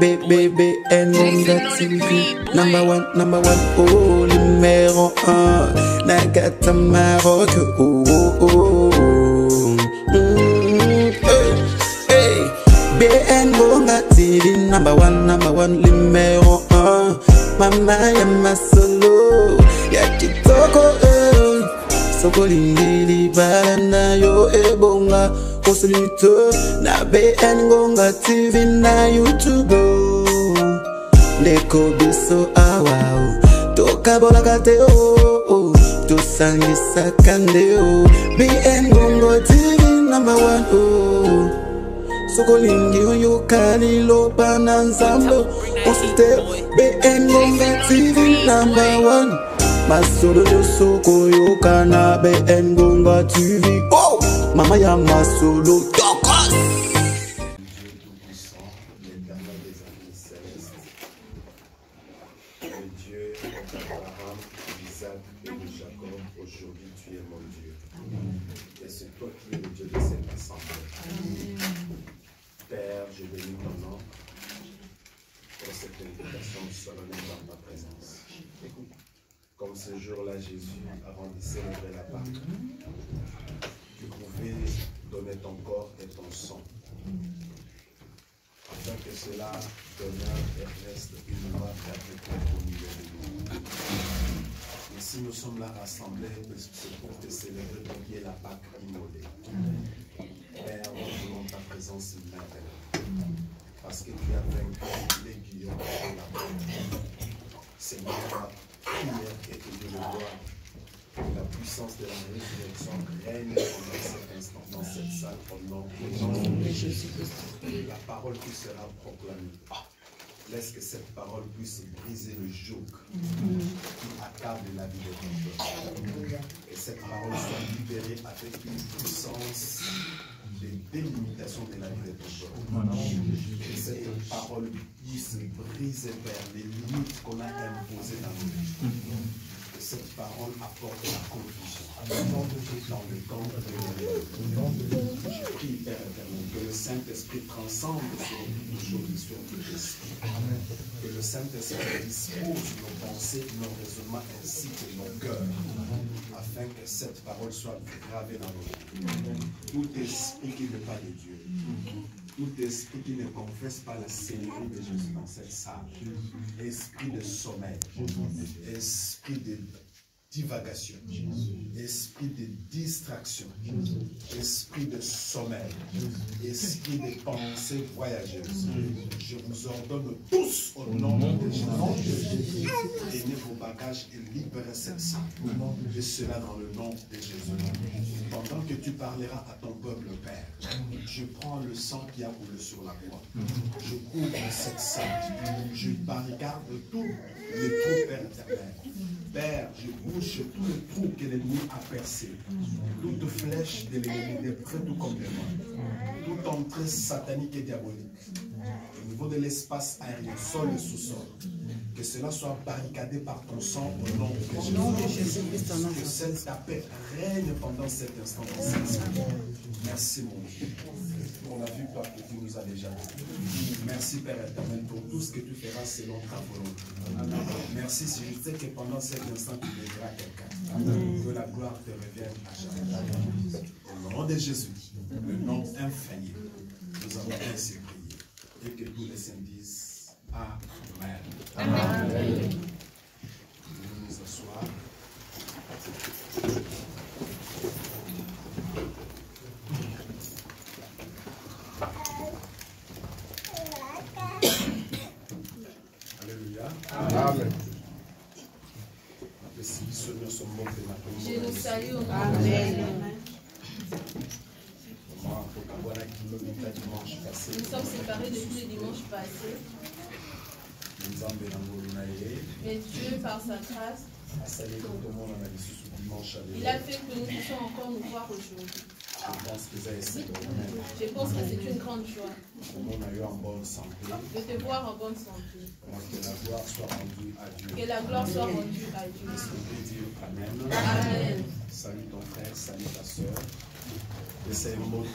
BBN TV. Number one, oh, numéro 1. Nagata Maroc, oh, oh, oh. Hey, BN Gonga TV. Number one, numéro 1. Mama ya masolo, ya kitoko, soko lindili balanda yo ebonga. Kosulito na BN Gonga TV na YouTube. Ndeko biso awao toka bolakate o tosangisa kande o. BN Gonga TV number 1 o. Soko lingi yo kalilo bananzambo. Konsulte BN Gonga TV number 1. Masolo yo soko yo kana BN Gonga TV. Oh, mama ya masolo tokos. Dieu tout-puissant, l'éternel des armées célestes, le Dieu d'Abraham, d'Isaac et de Jacob, aujourd'hui tu es mon Dieu. Et c'est toi qui es le Dieu de cette assemblée. Père, je bénis ton nom pour cette invitation solennelle dans ta présence. Comme ce jour-là, Jésus, avant de célébrer la Pâque, tu pouvais donner ton corps et ton sang, afin que cela demeure et reste une loi perpétuelle au milieu de nous. Et si nous sommes là rassemblés, c'est pour te célébrer ton qui est la Pâque immolée. Père, nous voulons ta présence maintenant, parce que tu as vaincu l'aiguillon de la mort. Seigneur, prière et que Dieu le voie. La puissance de la résurrection règne dans cet instant, dans cette salle, au nom de Jésus. La parole qui sera proclamée. Laisse que cette parole puisse briser le joug qui accable la vie de ton peuple. Et cette parole soit libérée avec une puissance de délimitation de la vie de ton peuple. Que cette parole puisse briser, Père, les limites qu'on a imposées dans nos vies. Cette parole apporte la confusion dans le camp de Dieu. Je prie, Père éternel, que le Saint-Esprit transcende aujourd'hui sur tout esprit. Que le Saint-Esprit dispose nos pensées, nos raisonnements ainsi que nos cœurs, afin que cette parole soit gravée dans nos vies. Tout esprit qui n'est pas de Dieu, tout esprit qui ne confesse pas la Seigneurie de Jésus dans cette salle, esprit de sommeil, esprit de divagation, esprit de distraction, esprit de sommeil, esprit de pensée voyageuse, je vous ordonne tous au nom de Jésus, prenez vos bagages et libérez cette salle, et cela dans le nom de Jésus. Pendant que tu parleras à ton peuple, Père, je prends le sang qui a coulé sur la croix, je couvre cette salle, je barricade tous les trous, Père éternel. Père, je bouche tous les trous que l'ennemi a percés, toute flèche de l'ennemi, de près tout comme de moi, toute entrée satanique et diabolique, au niveau de l'espace aérien, sol et sous-sol, que cela soit barricadé par ton sang au nom de Jésus. Que cette paix règne pendant cet instant dans cette semaine. Merci mon Dieu pour la victoire que tu nous as déjà donnée. Merci Père éternel pour tout ce que tu feras selon ta volonté. Merci si je sais que pendant cet instant tu aideras quelqu'un. Que la gloire te revienne à jamais. Au nom de Jésus, le nom infaillible, nous avons ainsi prié. Et que tous les saints disent Amen. Amen. Nous nous asseoir. Alléluia. Amen. Je nous salue au nom de Jésus. Nous sommes séparés depuis le dimanche passé. Mais Dieu, par sa grâce, il a fait que nous puissions encore nous voir aujourd'hui. Je pense que c'est une grande joie de te voir en bonne santé. Que la gloire soit rendue à Dieu. Amen. Amen. Salut ton frère, salut ta soeur. Essaye de monter.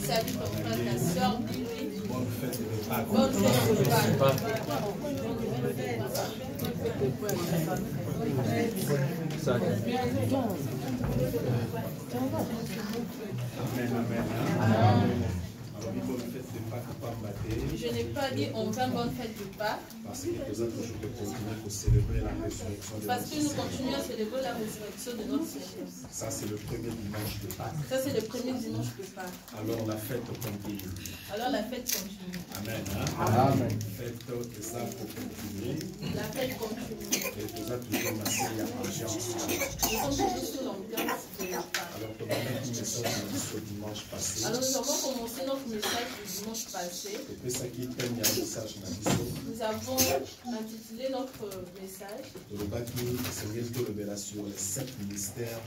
Salut ton frère, ta soeur, dis-lui. Bonne fête de Pâques. Bonne fête de Pâques. Amen, amen. Amen. Alors, bonne fête de Pâques, pas maté. Je n'ai pas dit on va bonne fête de Pâques. Parce que nous allons toujours continuer pour célébrer la résurrection de Parce notre que nous Seigneur. continuons à célébrer la résurrection de notre Seigneur. Ça, c'est le premier dimanche de Pâques. Ça, c'est le premier dimanche de Pâques. Alors, la fête continue. Alors la fête continue. Amen. Hein? Amen. Fête que ça pour continuer. La fête continue. Et nous allons toujours masser la conscience. Nous sommes toujours sur l'ambiance de la Pâques. Alors, comment on message ce dimanche passé? Alors nous avons commencé notre message du dimanche passé. Et puis, ça qui est un message dans l'histoire. Nous avons intitulé notre message. Le bâti, c'est une révélation sur les 7 ministères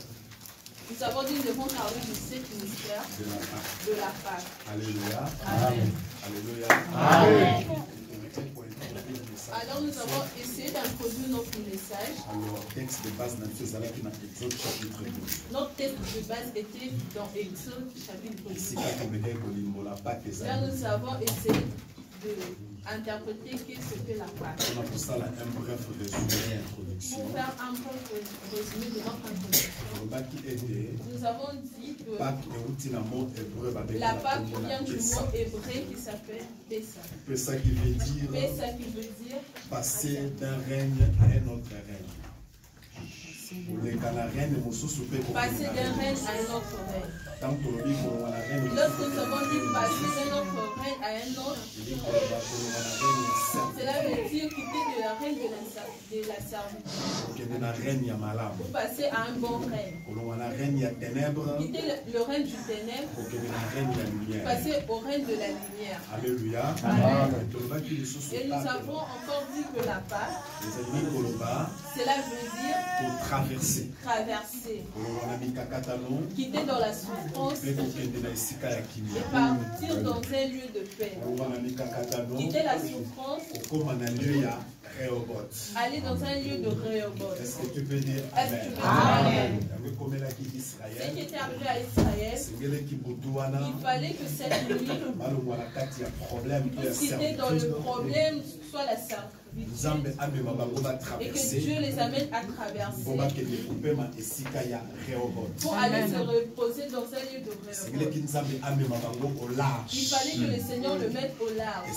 Nous avons dit nous devons parler de 7 ministères de la Pâque. de la Pâque. Alléluia. Amen. Alléluia. Amen. Alors nous avons essayé d'introduire notre message. Alors, texte de base dans Exode chapitre 12. Notre texte de base était dans Exode chapitre 12. Ici, quand on est la Pâque, Là nous avons essayé d'interpréter qu'est-ce que la Pâque. on a pour ça là, un bref résumé, introduction. Pour faire un bref résumé de notre introduction, Le bâti était nous avons dit que Pâque et outil dans le mot hébreu avec la Pâque vient du mot hébreu qui s'appelle Pessah. Pessah qui veut dire Pessah qui veut dire passer d'un règne à un autre règne. passer d'un règne à un autre règne. Tant que Lorsque nous avons dit passer d'un autre règne à un autre, cela veut dire quitter de la règne de la servitude. Pour passer à un bon règne. Quitter le règne du ténèbre. Passer au règne de la lumière. Alléluia. Amen. Et nous avons encore dit que la Pâque, cela veut dire traverser. Quitter dans la souffrance et partir dans un lieu de paix. Quitter la souffrance, aller dans un lieu de Rehoboth. Est-ce que tu peux dire Amen? Amen. Ce Ce qui était arrivé à Israël, il fallait que cette nuit, tout ce qui était dans le problème soit la servitude. Et que Dieu les amène à traverser pour aller se reposer dans un lieu de Rehoboth. Il fallait que le Seigneur le mette au large.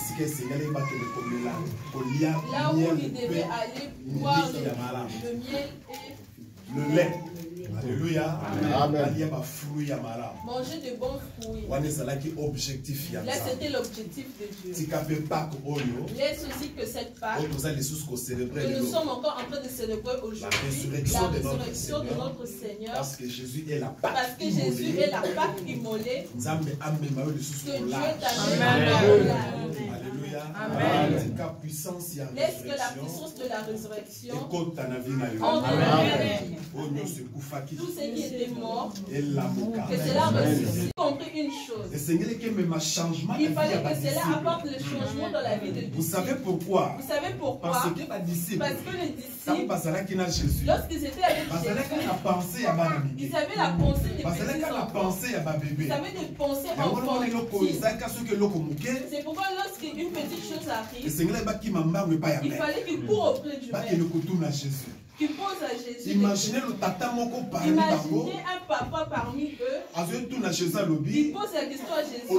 Là où il devait aller boire le miel et le lait. Alléluia. Amen. manger de bons fruits. Là, c'était l'objectif de Dieu. Laisse aussi que cette Pâque que nous sommes encore en train de célébrer aujourd'hui, la résurrection de notre Seigneur, parce que Jésus est la Pâque immolée, que Dieu t'amène à Alléluia. Amen. laisse que la puissance de la résurrection entre dans ta vie. Tout ce qui était mort, que cela ressuscite. Compris une chose. Il fallait que cela apporte le changement dans la vie de Dieu. Vous savez pourquoi? Vous savez pourquoi? Parce que les disciples, lorsqu'ils étaient avec Jésus, ils avaient la pensée des petits enfants. Ils avaient des pensées enfants. C'est pourquoi lorsqu'une petite chose arrive, il fallait qu'ils courent auprès du Père, qu'ils posent à Jésus. Imaginez le tata moko parmi bango. Imaginez un papa parmi eux. Azoe na Jésus alobi. Il pose la question à Jésus. Tu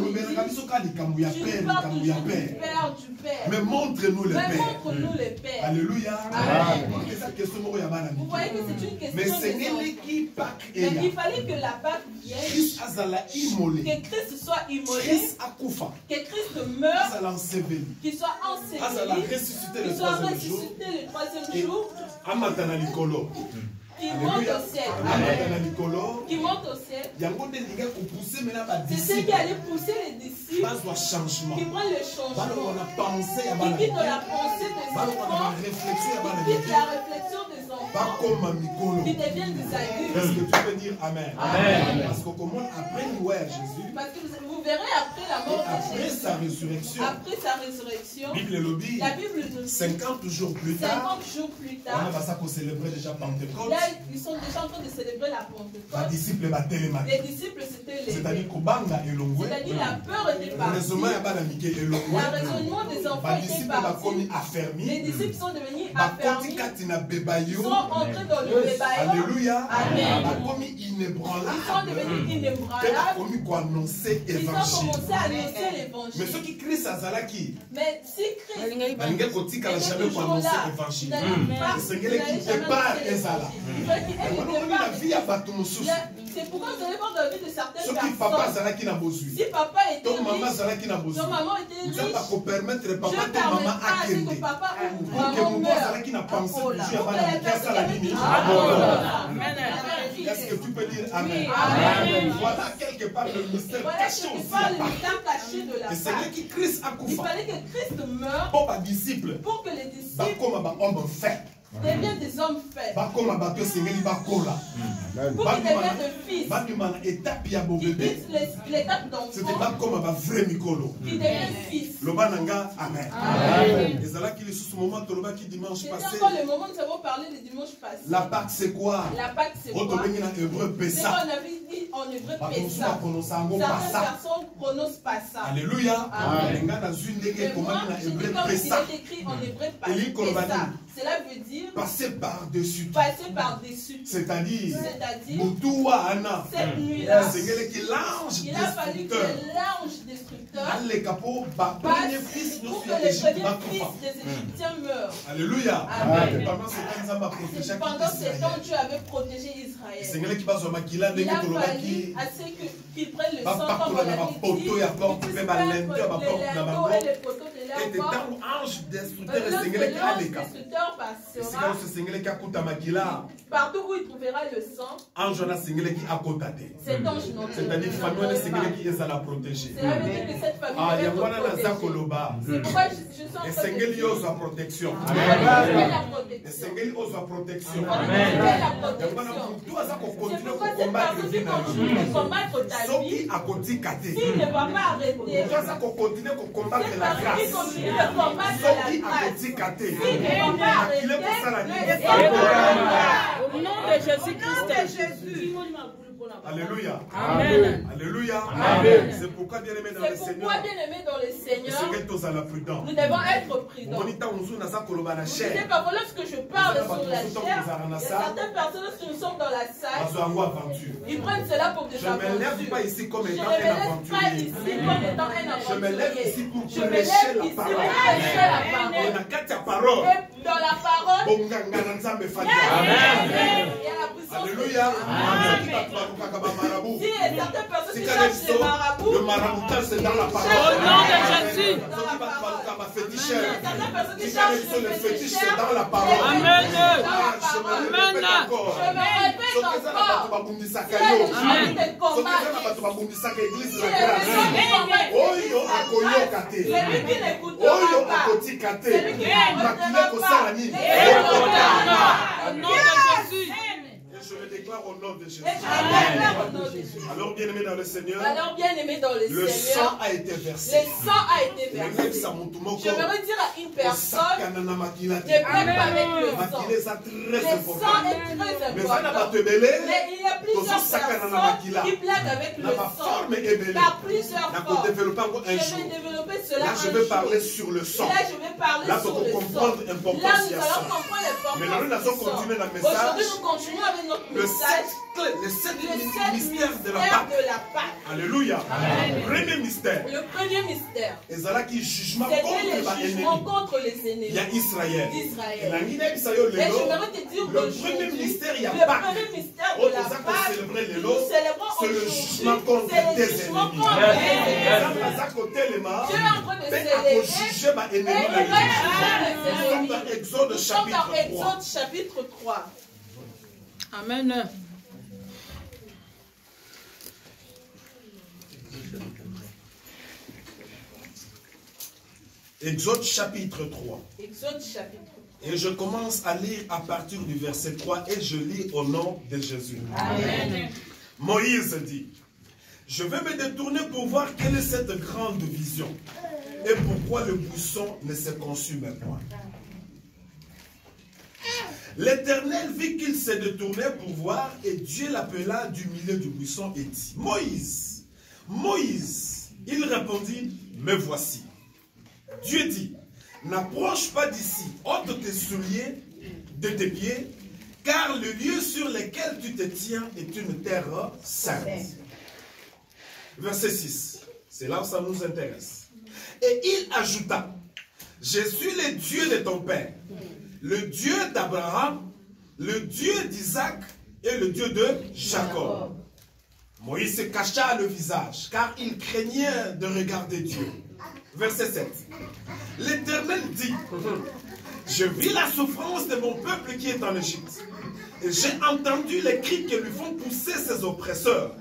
parles toujours du Père, du Père. Mais montre-nous le Père. Montre-nous le Père. Alléluia. Amen. Vous voyez que c'est une question mais de il fallait que la Pâque vienne. Que Christ soit immolé. Que Christ meure. Qu'il soit enseveli. Qu'il soit ressuscité le troisième jour. Qui monte au ciel. Qui monte au ciel. C'est ce qui allait pousser les disciples. Qui prennent le changement. Qui quittent la pensée des enfants. Qui quittent la réflexion des enfants. Qui deviennent des adultes. Est-ce que tu peux dire Amen? Amen. Parce que comment après nous Jésus. Parce que vous verrez après la mort de Jésus. Après sa résurrection. La Bible nous dit 50 jours plus tard. On va célébrer déjà Pentecôte. Là, ils sont déjà en train de célébrer la Pentecôte. Les disciples, c'était c'est-à-dire la peur était partie. Le raisonnement des enfants était parti. Les disciples sont devenus affermis. Ils sont entrés dans le bébaillon. Alléluia. Amen. Ils sont devenus inébranlables. Ils ont commencé à annoncer l'évangile. Mais ceux qui crient ça, mais si Christ est toujours là, c'est pourquoi vous allez voir dans la vie de certaines personnes. Si papa était riche, ton maman était riche, je permettrai que papa ou maman meure. Est-ce que tu peux dire Amen? Amen. Voilà quelque part le mystère caché de la c'est que Christ a il fallait que Christ meure pour les disciples deviennent des hommes faits. Pour qu'ils deviennent de fils. Qui quittent l'étape d'enfant. Qui deviennent fils. Amen. C'est encore le moment où nous avons parlé le dimanche passé. La Pâque c'est quoi? La Pâque c'est quoi? C'est qu'on avait dit en hébreu Pessa. Certaines personnes prononcent pas ça. Alléluia. Amen. Mais moi, je dis comme il est écrit en hébreu Pessa. Cela veut dire passer par-dessus. C'est-à-dire cette nuit-là, il a fallu que l'ange destructeur passe pour que le premier fils des Égyptiens meure. Alléluia. Amen. Pendant ce temps, Dieu avait protégé Israël. Il a fallu assez qu'il prenne le sang comme on l'avait dit. Et les poteaux de ange destructeur passera partout où il trouvera le sang. Cet ange non. C'est-à-dire famille est à la protéger. Cela veut dire que cette famille est protégée. C'est pourquoi je sens la protection. La protection. C'est pourquoi cette personne qui continue de combattre ta vie, s'il ne va pas arrêter, cette personne qui continue de combattre la grâce, s'il ne va pas arrêter, au nom de Jésus-Christ. Alléluia. Amen. Alléluia. Amen. C'est pourquoi bien aimé dans le Seigneur. Nous devons être prudents. Vous savez pas, lorsque je parle sur la chair, il y a certaines personnes, lorsque nous sommes dans la salle, ils prennent cela pour des aventures. Je ne me lève pas ici comme étant un aventurier. Je me lève ici pour prêcher la parole. Et dans la parole, il y a la puissance. Alléluia. Si certaines personnes qui cherchent les marabouts, le maraboutage c'est dans la parole. Au nom de Jésus. Certaines personnes qui cherchent les fétiches, c'est dans la parole. Amen. Je me répète encore. Celui qui n'écoutera pas, celui qui au nom de Jésus. Je le déclare au nom de Jésus. Alors bien aimé dans le Seigneur, le sang a été versé. J'aimerais dire à une personne de plaire avec le sang. Le sang est très important. Mais il y a plusieurs personnes qui plaquent avec le sang. Par plusieurs formes. Je vais développer cela. Là, je vais parler sur le sang. Là, nous allons comprendre l'importance du sang. Maintenant, nous allons continuer le message. Aujourd'hui, nous continuons avec notre message. Les sept mystères de la Pâque. Alléluia. Premier mystère. Le premier mystère. C'était le jugement contre les ennemis. Il y a Israël. Et je voudrais te dire le premier mystère, il y a le premier mystère de la Pâque, nous célébrons c'est le jugement contre tes ennemis. Dieu est en train de célébrer. Nous sommes dans Exode chapitre 3. Amen. Exode chapitre 3. Exode chapitre 3. Et je commence à lire à partir du verset 3 et je lis au nom de Jésus. Amen. Moïse dit, je vais me détourner pour voir quelle est cette grande vision et pourquoi le buisson ne se consume point. L'Éternel vit qu'il s'est détourné pour voir et Dieu l'appela du milieu du buisson et dit, Moïse, Moïse, il répondit, me voici. Dieu dit, n'approche pas d'ici, ôte tes souliers de tes pieds, car le lieu sur lequel tu te tiens est une terre sainte. Verset 6, c'est là où ça nous intéresse. Et il ajouta, je suis le Dieu de ton père, le Dieu d'Abraham, le Dieu d'Isaac et le Dieu de Jacob. Moïse se cacha le visage, car il craignait de regarder Dieu. Verset 7. L'Éternel dit, je vis la souffrance de mon peuple qui est en Égypte, et j'ai entendu les cris que lui font pousser ses oppresseurs,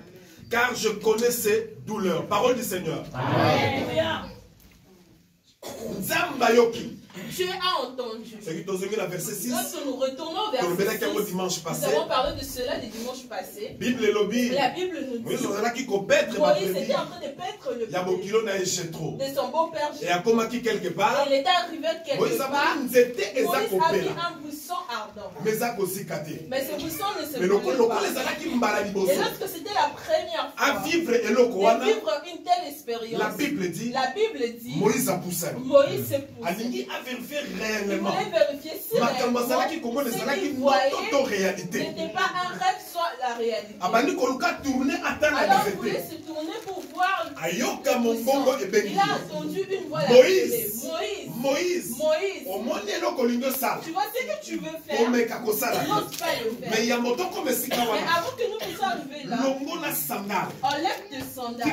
car je connais ses douleurs. Parole du Seigneur. Alléluia. Dieu a entendu. Verset 6. Lorsque nous retournons au verset 6, nous avons parlé de cela le dimanche passé. La Bible nous dit Moïse était en train de paître le pied de son beau-père Jéthro. Et il était arrivé quelque part. Moïse a mis un buisson ardent. Mais ce buisson ne se brûle pas. Et lorsque c'était la première fois de vivre une telle expérience, la Bible dit Moïse s'est poussé. Il voulait vérifier si réellement ce qu'il voyait n'était pas un rêve, soit la réalité. Alors il voulait se tourner pour voir. Il a entendu une voix l'appeler. Moïse, tu vois ce que tu veux faire, tu n'oses pas le faire. Mais avant que nous puissions arriver là, enlève tes sandales,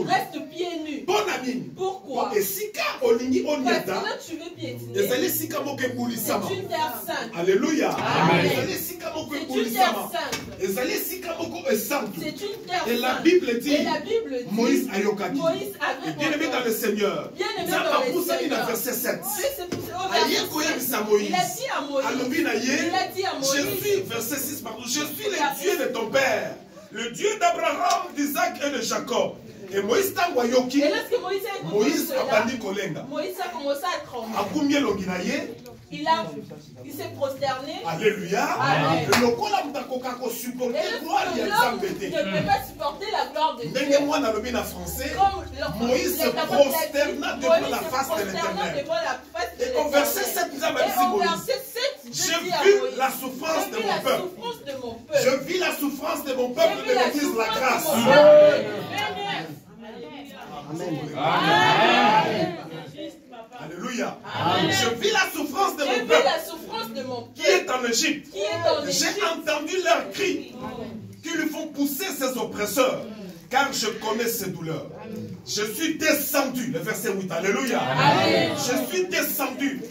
reste pieds nus. Pourquoi? Parce que là tu veux piétiner. C'est une terre sainte. Alléluia. C'est une terre sainte. C'est une terre sainte. Et la Bible dit, Moïse a bien aimé dans le Seigneur. Il a verset 7. Il a dit à Moïse, je suis, verset 6, pardon, je suis le Dieu de ton père, le Dieu d'Abraham, d'Isaac et de Jacob. Et Moïse a commencé à trembler. Il s'est prosterné. Alléluia. Et lorsque l'homme ne peut pas supporter la gloire de Dieu, Moïse se prosterna devant la face de l'Éternel. Et au verset 7, j'ai vu la souffrance de mon peuple. Je vis la souffrance de mon peuple de l'Église la grâce. Amen. Alléluia. Je vis la souffrance de mon peuple qui est en Égypte. J'ai entendu leurs cris qui lui font pousser ses oppresseurs, car je connais ses douleurs. Je suis descendu, le verset 8, alléluia. Amen. Je suis descendu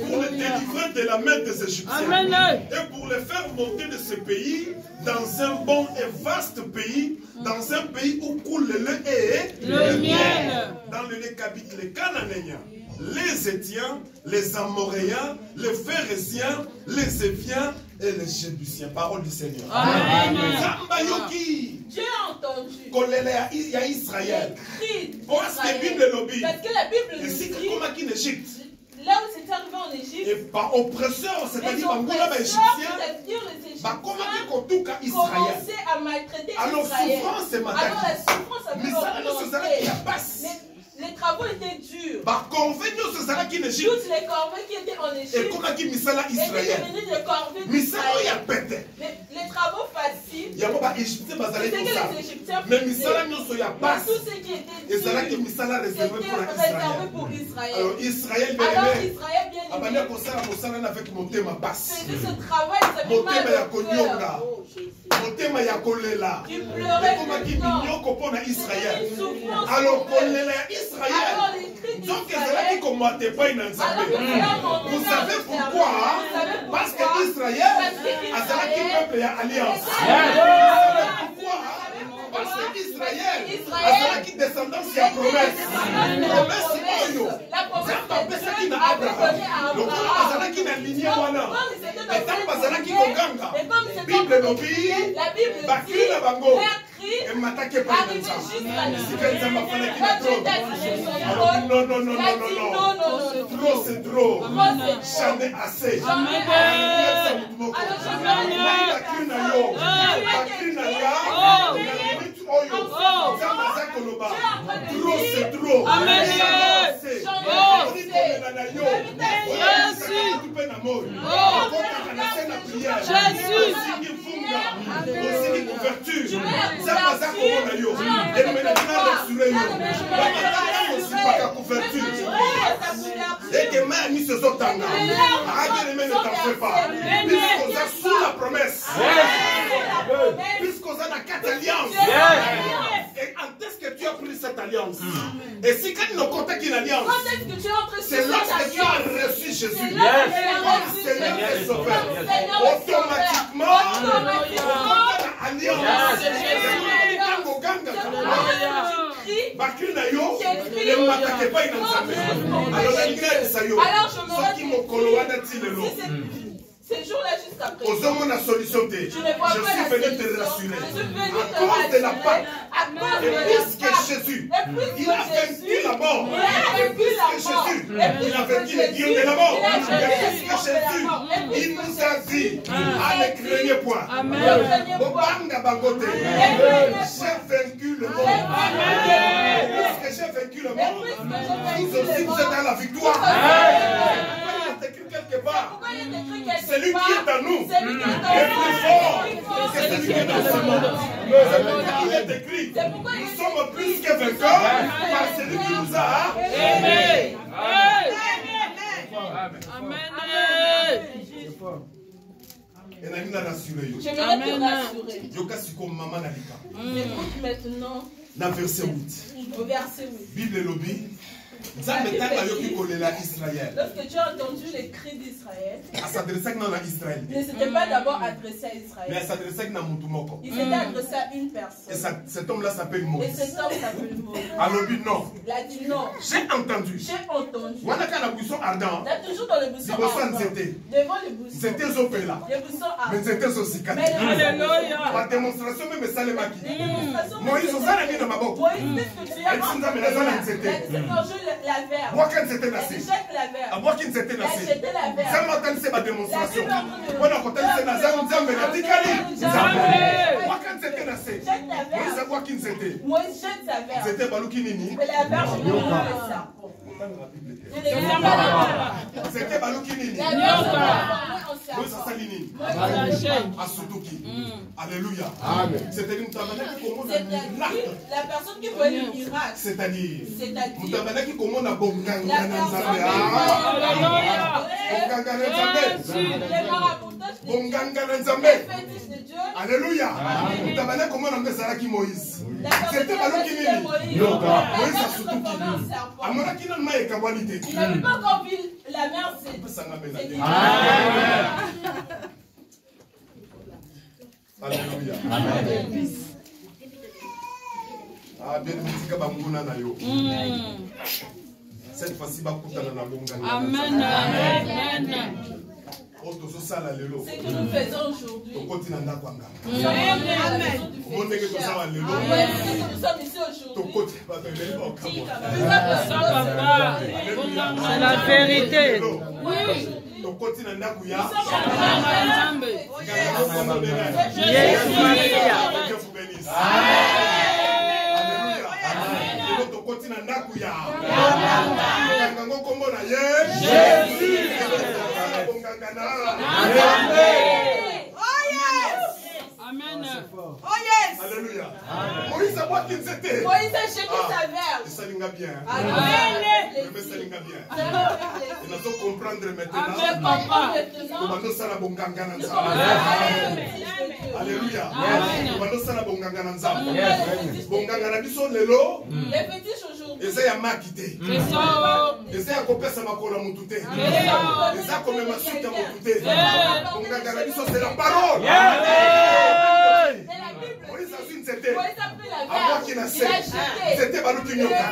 pour le délivrer de la main des Égyptiens. Amen. Et pour le faire monter de ce pays dans un bon et vaste pays, dans un pays où coule le lait et le miel. Dans le Nécabite, les Cananéens, les Étiens, les Amoréens, les Phérésiens, les Éviens et les Jébusiens. Parole du Seigneur. Amen. Dieu a entendu. Il y a Israël. Parce que la Bible nous dit, là où c'est arrivé en Égypte, et par oppresseur, c'est-à-dire les Égyptiens, commençaient à maltraiter Israël. Alors la souffrance avait augmenté. Les travaux étaient durs. Toutes les corvées qui étaient en Égypte étaient devenues des corvées d'Israël. Les travaux faciles, c'est que les Égyptiens faisaient. Tout ce qui était réservé pour Israël. Alors Israël bien aimé faisait ce travail, ça fait mal au cœur. Tu pleurais tout le temps. Alors donc vous savez pourquoi? Parce que Israël a un peuple alliance. Pourquoi? Parce que Israël a une descendance qui a promesse. La promesse qui n'a Abraham. Donc on qui n'a lignée wana. Et tant qui koganga. Bible no bi. Bakri na bango. Et m'attaquez pas comme ça. Si quelqu'un m'a fallu qu'il a trop. Alors non. Trop c'est trop. Jamais assez. Trop c'est trop. Amen. Et que même se sont tanga. Ne t'en fais pas. Puisqu'on a sous la promesse. Puisqu'on a la 4 alliances. Et quand est-ce que tu as pris cette alliance? Et si quand nous comptons une alliance, c'est lorsque tu as reçu Jésus comme Seigneur et Sauveur. Automatiquement, alliance. Alors je me dis, ces jours-là jusqu'à présent, je ne vois pas la venu te rassurer. À cause de la Pâque, et puisque Jésus, il a vaincu la mort, et puisque Jésus, il a vaincu les guillaumes de la mort, et puisque Jésus, il nous a dit, allez craignez point. Bobanga Bangote, j'ai vaincu le monde. Puisque j'ai vaincu le monde, vous aussi vous êtes dans la victoire. Quelque part, celui qui est en nous est plus fort que celui qui est dans ce monde. Il est écrit, nous sommes plus que vainqueurs par celui qui nous a aimés. Amen. J'aimerais te rassurer. Écoute maintenant dans verset 8. Au verset 8. Bible lobby. Lorsque tu as entendu les cris d'Israël, il ne s'était pas d'abord adressé à Israël. Mais il s'était adressé à une personne. Et cet homme-là s'appelle Moïse. Et cet homme s'appelle Moïse. Non. Il a dit non. J'ai entendu. Ardent. Là, toujours dans le buisson ardent. Devant le buisson. C'était là. Le buisson ardent. Mais c'était aussi Alléluia. Par démonstration, même ça les maquis. Moïse, vous avez mis dans ma boque. Moïse, qu'est-ce que tu as la verre. Moi, quand c'était nassé. Moi, qui c'était nassé. Ça m'a donné ma démonstration. Moi, quand c'était nassé, moi, quand c'était nassé. Moïse, moi, qui c'était. Moïse jette sa verre. C'était Balouki Nini. Mais la verre, je ne pas. C'était Balouki Nini. Moïse, ça Nini. Asutuki. Alléluia. C'était une tabernacle qui commande la personne qui voit le miracle. C'est-à-dire. Une tabernacle qui commande à Bonganga. Bonganga Nzambe. Alléluia. Une tabernacle qui commande à Mbezaraki Moïse. C'était Balouki Nini. Moïse Asutuki. Amonaki na maye kabwalite. Il n'avait pas encore vu la mer. Alléluia. Ah, bien, cette fois-ci, Amen. C'est que nous faisons aujourd'hui. Nous sommes ici aujourd'hui. C'est la vérité. Amen. Oh yes. Alléluia. Moïse a boit qu'il s'était. Moïse a jeté sa verre. Et ça l'inga bien. Amen. Mais ça l'inga bien. Il faut comprendre maintenant. Alléluia. Les fétiches aujourd'hui. Eza ya makite. Eza ya kopesa makolo mutu te. Eza komema suka mutu te. Bonganga biso c'est la parole. Moïse a su c'était. À moi qui n'a cessé. C'était Balouki Nyoka.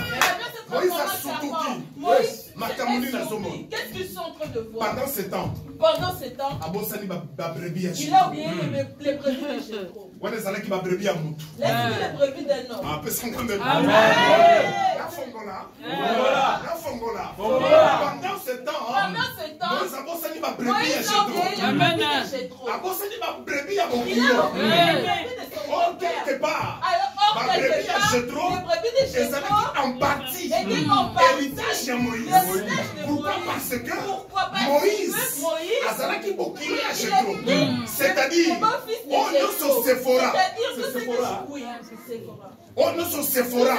Moïse a Sutuki. Makamuni na Zomo. Qu'est-ce qu'ils sont en train de voir? Pendant ce temps. Il a oublié les brebis de Jétro. Laisse les brebis d'un homme. Pendant ce temps, Moïse a brebis à Jétro. Quelque part, les brebis de en partie héritage de Moïse. Pourquoi? Parce que Moïse azalaki bokili à Jétro. C'est-à-dire, on nous sur Sephora. On nous sur Sephora.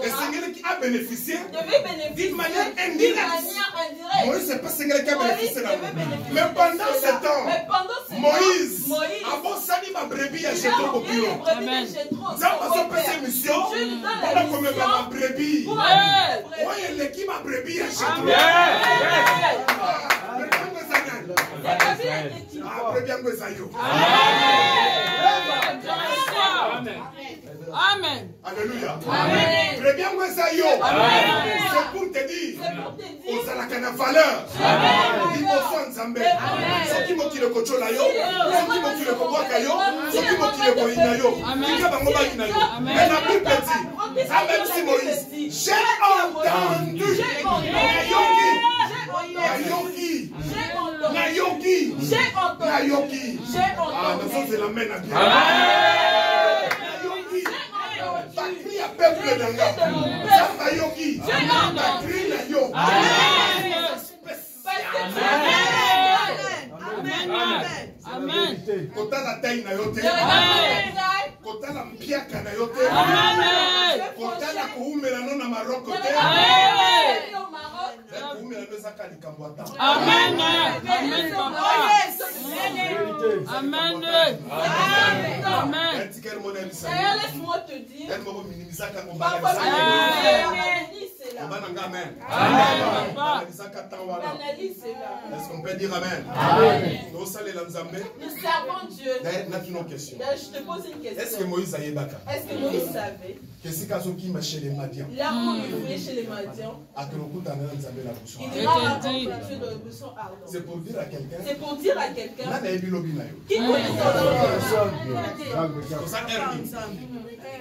Et c'est qui a bénéficié d'une manière indirecte. Moïse, c'est pas ce qui a bénéficié. Mais pendant ce temps, Moïse, avant ça, il m'a brebis à Jétro bokilo. Amen. Ça, parce que c'est mission, on a comme ma brebis. Oui, l'équipe a brebis à Jétro. Amen. Alléluia. Amen. Très bien, c'est pour te dire, aux alakana valeur. Il faut faire Nzambe. Ceux qui m'ont le coach là, ceux qui m'ont le coboaka yo, ceux qui m'ont le boina yo, qui m'ont le boina yo. Mais la Bible dit, Amen, c'est Moïse. J'ai entendu. Nayoki. Ah, nous sommes la main à Dieu. Bakri a peuple d'anga. Nayoki. Bakri na yo. Amen. Kota la taille na yo te. Kota la mpiaka na yo te. Kota la kuumela no na Maroko te. Amen. Amen. Amen. D'ailleurs, laisse-moi te dire. Est-ce qu'on peut dire Amen? Nous servons Dieu. Je te pose une question. Est-ce que Moïse savait? Est-ce que Moïse savait? Là, on est venu chez les Madians. Il ira rencontrer Dieu dans le buisson ardent. C'est pour dire à quelqu'un. C'est pour dire à quelqu'un. Qui connaît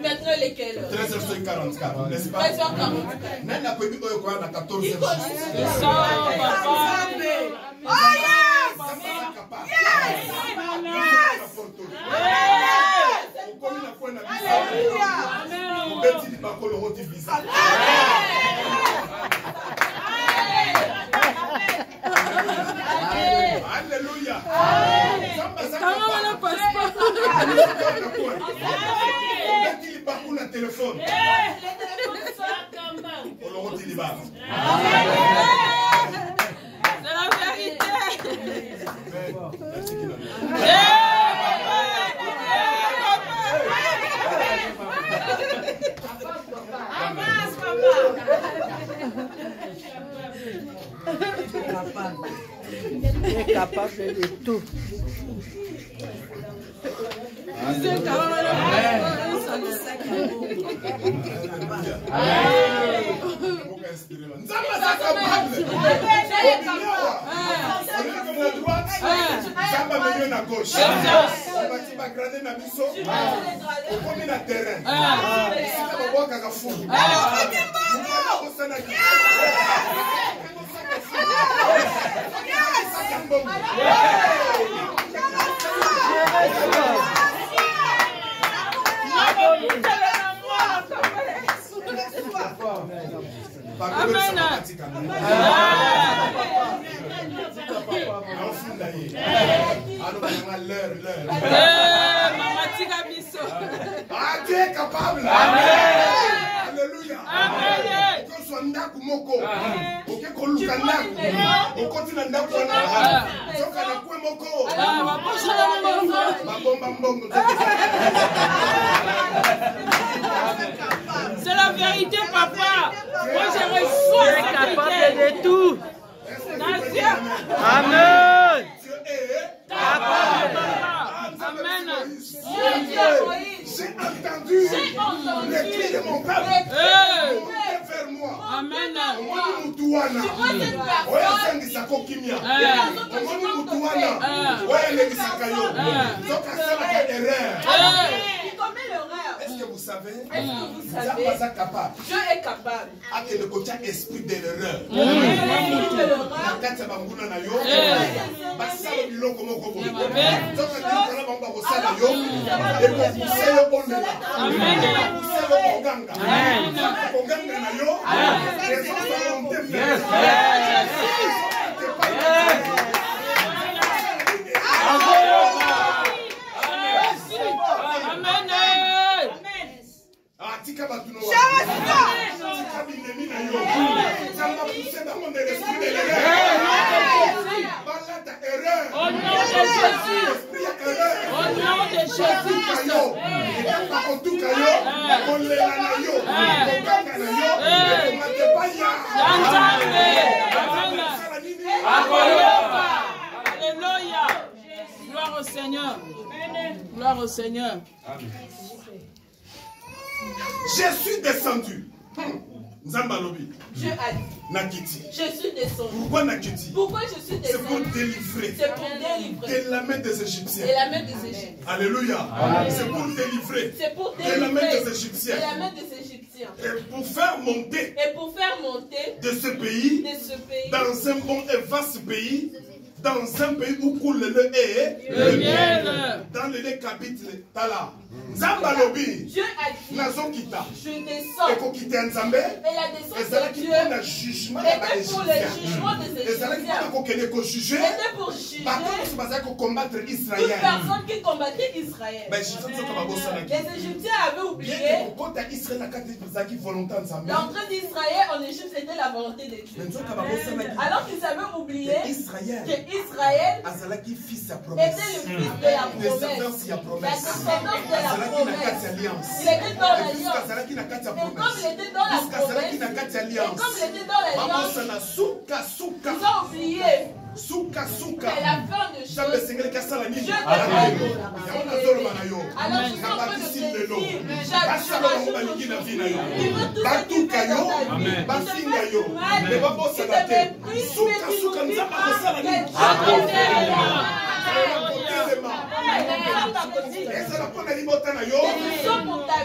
maintenant lesquels? 13h44, n'est-ce pas? 13h44. Même la commune de 14h. Oh yes! Alléluia. Téléphone. C'est la vérité. Il est capable de tout. Dieu est capable. Alléluia. C'est la vérité, papa. Moi, je reçois la capable de tout. Amen. Amen. J'ai entendu le cri de mon peuple. Montez vers moi. Amen. Est-ce que vous savez? Dieu est capable. Que le côté esprit de l'erreur. Alléluia. Gloire au Seigneur. Gloire au Seigneur. Je suis descendu. Nzambalobi. Dieu a dit. Nakiti. Je suis descendu. Pourquoi Nakiti? Pourquoi je suis descendu? C'est pour délivrer. C'est pour délivrer. De la main des Égyptiens. De la main des Égyptiens. Alléluia. C'est pour délivrer. C'est pour délivrer. De la main des Égyptiens. De la main des Égyptiens. Et pour faire monter. Et pour faire monter. De ce pays. Dans un bon et vaste pays. Dans un pays où coule le lait et le miel. Dans le lait qu'habite Tala. Nzambalobi. Dieu a dit. Nazokita. Je descends. Et kokita Nzambe. Et la descente de Dieu. Était pour le jugement des Égyptiens. Était pour juger. Pour combattre Israël. Toute personne qui combattait Israël. Les Égyptiens avaient oublié. L'entrée d'Israël en Égypte c'était la volonté de Dieu. Alors qu'ils avaient oublié que Israël était le fils de la promesse. La descendance de la promesse. Il était dans l'alliance. Et comme il était dans la promesse, et comme il était dans l'alliance, ils ont oublié Souka que la fin de choses, Dieu te fait. Alors tu es en train de te dire, chaque jour, il veut tout ce qui fait dans ta vie. Il te fait du mal, il te méprise, mais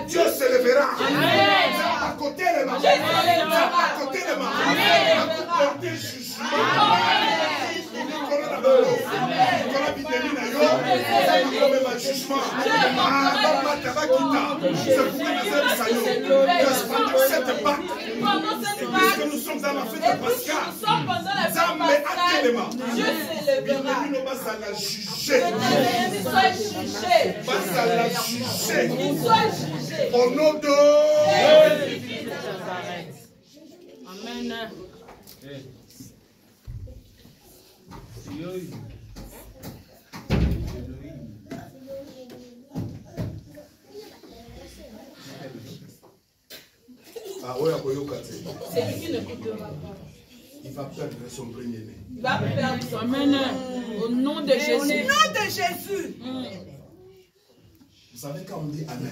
Dieu se lèvera. À côté les mains. À côté les mains. Porter jugement. Cette batte, puisque nous sommes dans la fête de Pascal, Dieu se lèvera. Au nom de Amen. C'est lui qui ne coûtera pas. Il va perdre son premier-né. Il va perdre son Amen. Au nom de Jésus. Au nom de Jésus. Vous savez quand on dit Amen.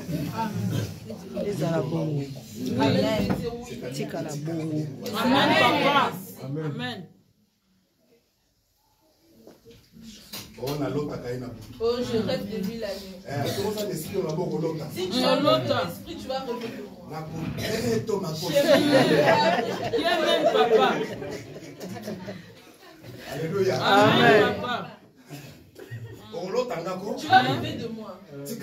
Amen, papa. Amen. Oh, je rêve de lui la nuit. Si tu as l'esprit, tu vas rêver de moi. Amen, papa. Alléluia. Amen, papa. Tu vas rêver de moi. Cette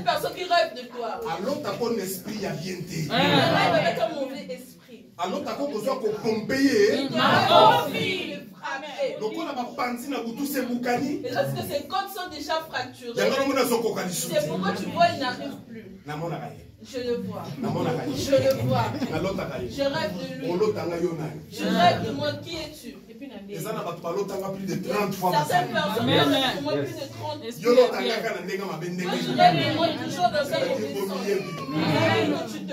personne qui rêve de toi. Il rêve avec un mauvais esprit. Alors, tu as besoin de pomper. Et lorsque ses côtes sont déjà fracturées, c'est pourquoi tu vois, il n'arrive plus. Je le vois. Je le vois. Je rêve de lui. Je rêve de moi. Qui es-tu? Certaines personnes rêvent moi plus de 30 ans. Je rêve de moi toujours dans un mauvais sens.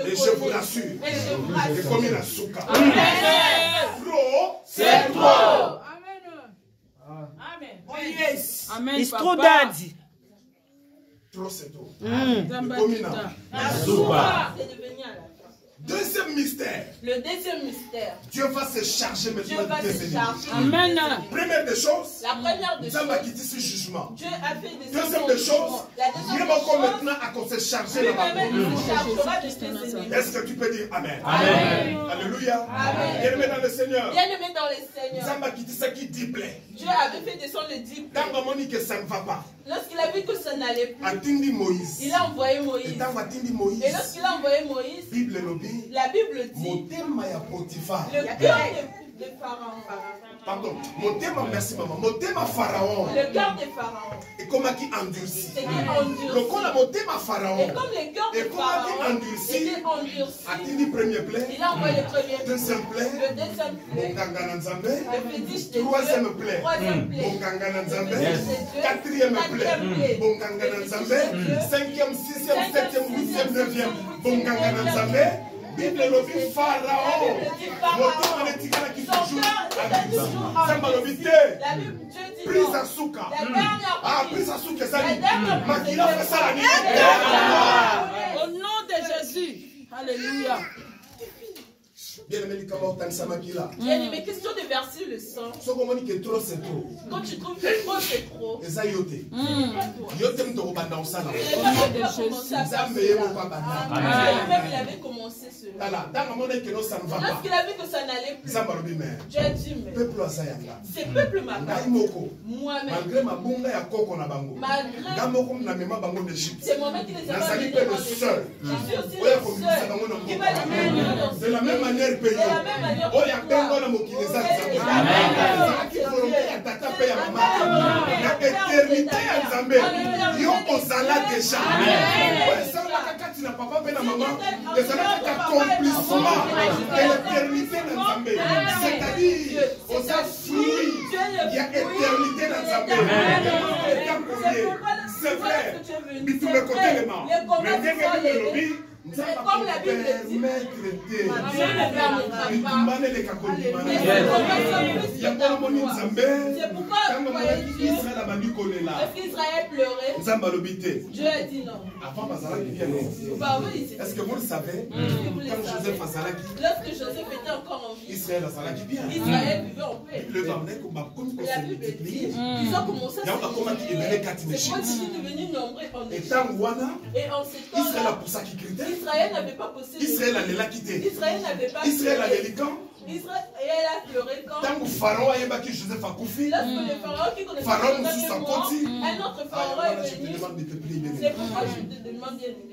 Et je vous rassure. C'est comme une souka. Trop, c'est trop. Amen. Oh yes. Amen. It's true, Daddy. Trop, c'est trop. C'est devenu à la fin. Deuxième mystère. Le deuxième mystère. Dieu va se charger maintenant de tes ennemis. Amen. Première des choses. La première des choses. Jugement. Dieu a fait des Deuxième des choses. Dieu va encore maintenant à se charger de la Est-ce que tu peux dire Amen? Amen. Alléluia. Amen. Bien-aimé dans le Seigneur. Bien-aimé dans le Seigneur. Dieu avait fait descendre le diplôme. que ça ne va pas. Lorsqu'il a vu que ça n'allait plus, Moïse. Il a envoyé Moïse. Et lorsqu'il a envoyé Moïse, la Bible dit le cœur de Pharaon. Pardon, merci maman. Pharaon. Le cœur de Pharaon. Et comment qui endurci. Et comme le cœur de Pharaon était endurci, il a envoyé le premier plaie. Deuxième plaie. Le deuxième plaie. Le fétiche de Dieu. Troisième plaie. Quatrième plaie. Cinquième, sixième, septième, huitième, neuvième. Bible lobi Pharaon. Prise à souka. Ah, prise à souka, ça dit. Makila fait ça Au nom de Jésus. Alléluia. Bien-aimé, question de verser le sang. Quand tu trouves que trop, c'est trop. C'est pas il avait commencé cela. Lorsqu'il a vu que ça n'allait plus, Dieu a dit, mais ces peuples m'appellent. Moi-même, malgré ces moments qui les a pas menés en Égypte, je suis aussi le seul qui va les mener dans ce de la même manière, de la même manière que c'est vrai, c'est comme la Bible dit, Dieu ne c'est pourquoi Israël pleurait, Dieu a dit non. Est-ce que vous le savez? Lorsque Joseph était encore en vie, Israël vivait en paix. La Bible dit, ils ont commencé à se c'est quand ils sont devenus nombreux en Égypte. Et en ce temps-là, Israël n'avait pas possédé. Israël n'avait pas Israël a pleuré quand Lorsque le Pharaon qui connaissait un autre Pharaon est venu. C'est pourquoi je te demande bien aimé.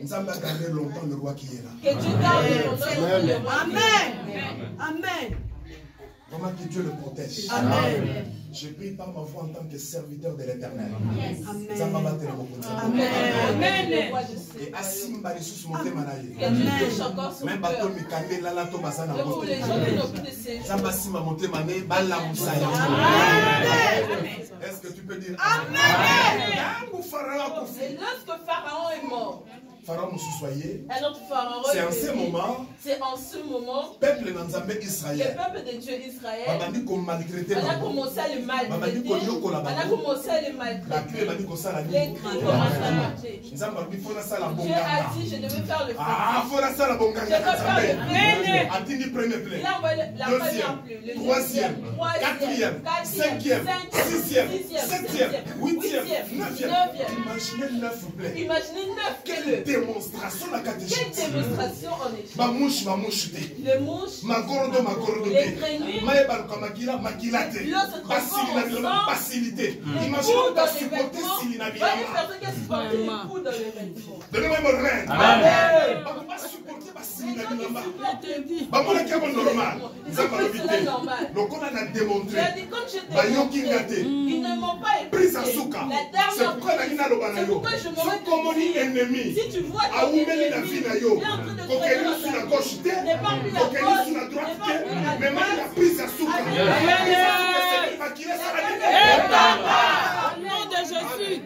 Que Dieu garde longtemps le roi. Amen. Amen. Comment que Dieu le protège. Amen. Je prie par ma voix en tant que serviteur de l'Éternel. Amen. Amen. Amen. Et Asimba ressources monté manaye. Même bateau mikande lala to basana pour les gens qui n'ont plus de séjour. Samba simba monté mané bala musaya. Est-ce que tu peux dire Amen? Et lorsque Pharaon est mort, Pharaon soyez. C'est en ce moment. C'est en ce moment. Peuple Nanzambe Israël. Le peuple de Dieu Israël. On a commencé à le maltraiter. On a commencé à le maltraiter. Les cris commencent à marcher. Dieu a dit je devais faire le Il a envoyé la première pluie, le troisième, quatrième, cinquième, sixième, septième, huitième, neuvième. Imaginez 9. Quelle démonstration la catéchisme. Quelle démonstration en Égypte. Ma mouche les mouches, ma gordo les grenouilles, facilité. Imaginez pas supporter s'il n'a bien. Donnez-moi mon reine. Amen. Pas supporter s'il n'a bien. Pas mon équipe normal. Donc on a démontré. Ils ne m'ont pas écouté. Prise à souka. C'est pourquoi je me mets ennemi. Si tu vois ton ennemi, il est en train de te sur la gauche, sur la droite, mais maintenant il a pris sa souka. Au nom de Jésus.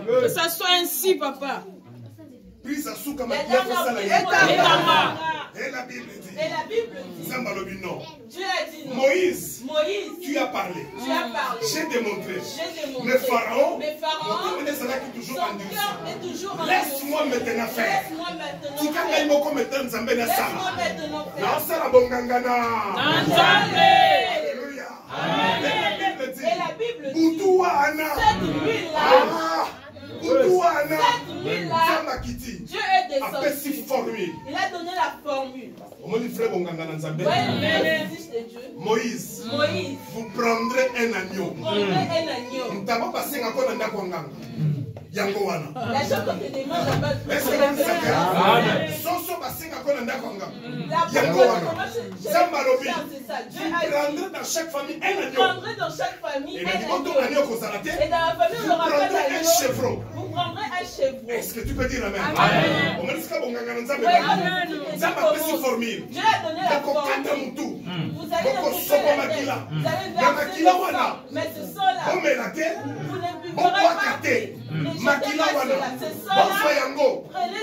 Que ça soit ainsi, papa. Prise sa souka, et la Bible dit, Dieu Dieu a dit non. Moïse, Moïse, tu as parlé. Tu as parlé. J'ai démontré. J'ai démontré. Mais Pharaon, son est cœur est toujours endurci. Laisse-moi maintenant faire. Laisse-moi maintenant Tu faire. Laisse-moi maintenant faire. Alléluia. Amen. Et la Bible dit, cette nuit-là, Dieu est descendu. Il a donné la formule. Moïse, vous prendrez un agneau. La chose qu'on te demande là-bas, dans chaque famille un agneau. Et dans la famille, on n'aura pas d'agneau. Vous prendrez un chevreau. Est-ce que tu peux dire amen? Dieu a donné la formule. Vous allez le couper la tête. Vous allez verser le sang. Mais ce sang-là, vous ne buvez pas. Makila wana boswa yango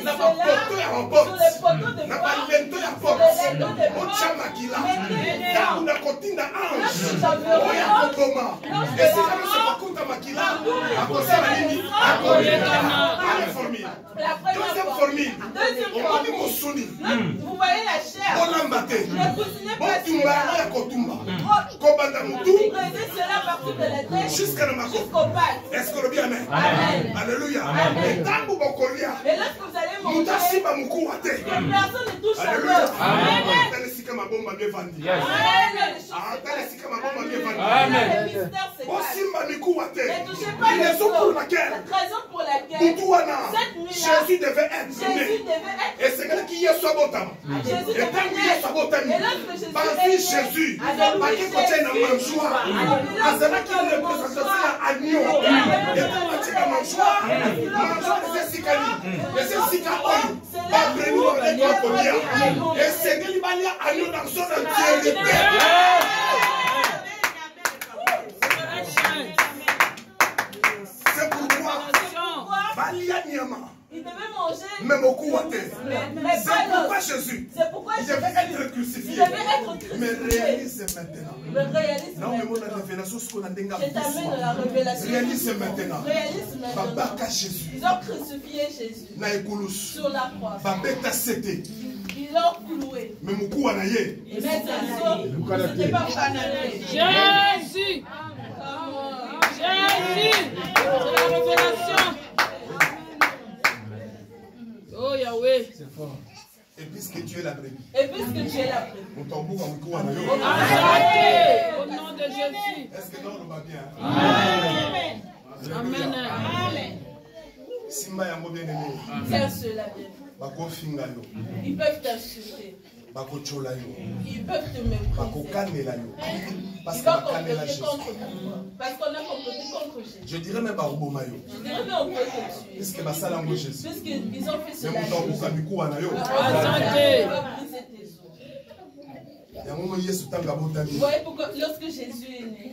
na bapoto ya bobote na balento ya bobote ocha makila ntango na kotinda ange oya koboma esika biso bakuta makila akosala nini akoyekana ale formule deuxième formule omoni mosuni bolamba te botumba yango ya kotumba kobanda mutu jusqu'à na makoko est-ce que lobi amen? Alléluia. Et tant que vous collez, nous t'assibons mon cou à terre. Alléluia. T'as laissé comme ma bombe bien vendue. T'as laissé comme ma bombe bien vendue. Aussi ma cou à terre. Raison pour laquelle Jésus devait être né. Et c'est quelqu'un qui est sabotant. Et tant qu'il est sabotant, par Jésus, par qui côté n'a pas joie. À cela qui représente à agneau. Et tant que tu as mangeoire, les Sika Oyo, Babreno, les Gokolia, et c'est que l'Ibalia a eu dans son entièreté. C'est pourquoi Balia Niama. Il devait manger. Mais beaucoup à terre. C'est pourquoi Jésus. Il devait être crucifié. Mais réalise maintenant. Non, mais mon révélation, ce qu'on a dit. Je t'amène la révélation. Réalise maintenant. Réalise maintenant. Jésus. Ils ont crucifié Jésus. Sur la croix. Ils l'ont cloué. Mais mon coup à naïe. Mais c'était pas banalisé. Jésus. Jésus. C'est la révélation. Oh Yahweh. C'est fort. Et puisque tu es la brebis. Et puisque tu es la brebis. Mon tambour a beaucoup à naïe. Au nom de Jésus. Est-ce que non, on va bien? Amen. Amen. Amen. Simba yango bien aimé. Tiens cela bien. Bako finga yo. Ils peuvent t'insulter. Bako chola yo. Ils peuvent te mépriser. Bako kanela yo. Parce qu'on a comploté contre Jésus. Je dirais même Baroboma yo. Je dirais même on peut te tuer. Puisque basala ngo Jésus. Puisqu'ils ont fait cela. Mais mon tambour a mikou à naïe. Vous voyez pourquoi lorsque Jésus est né,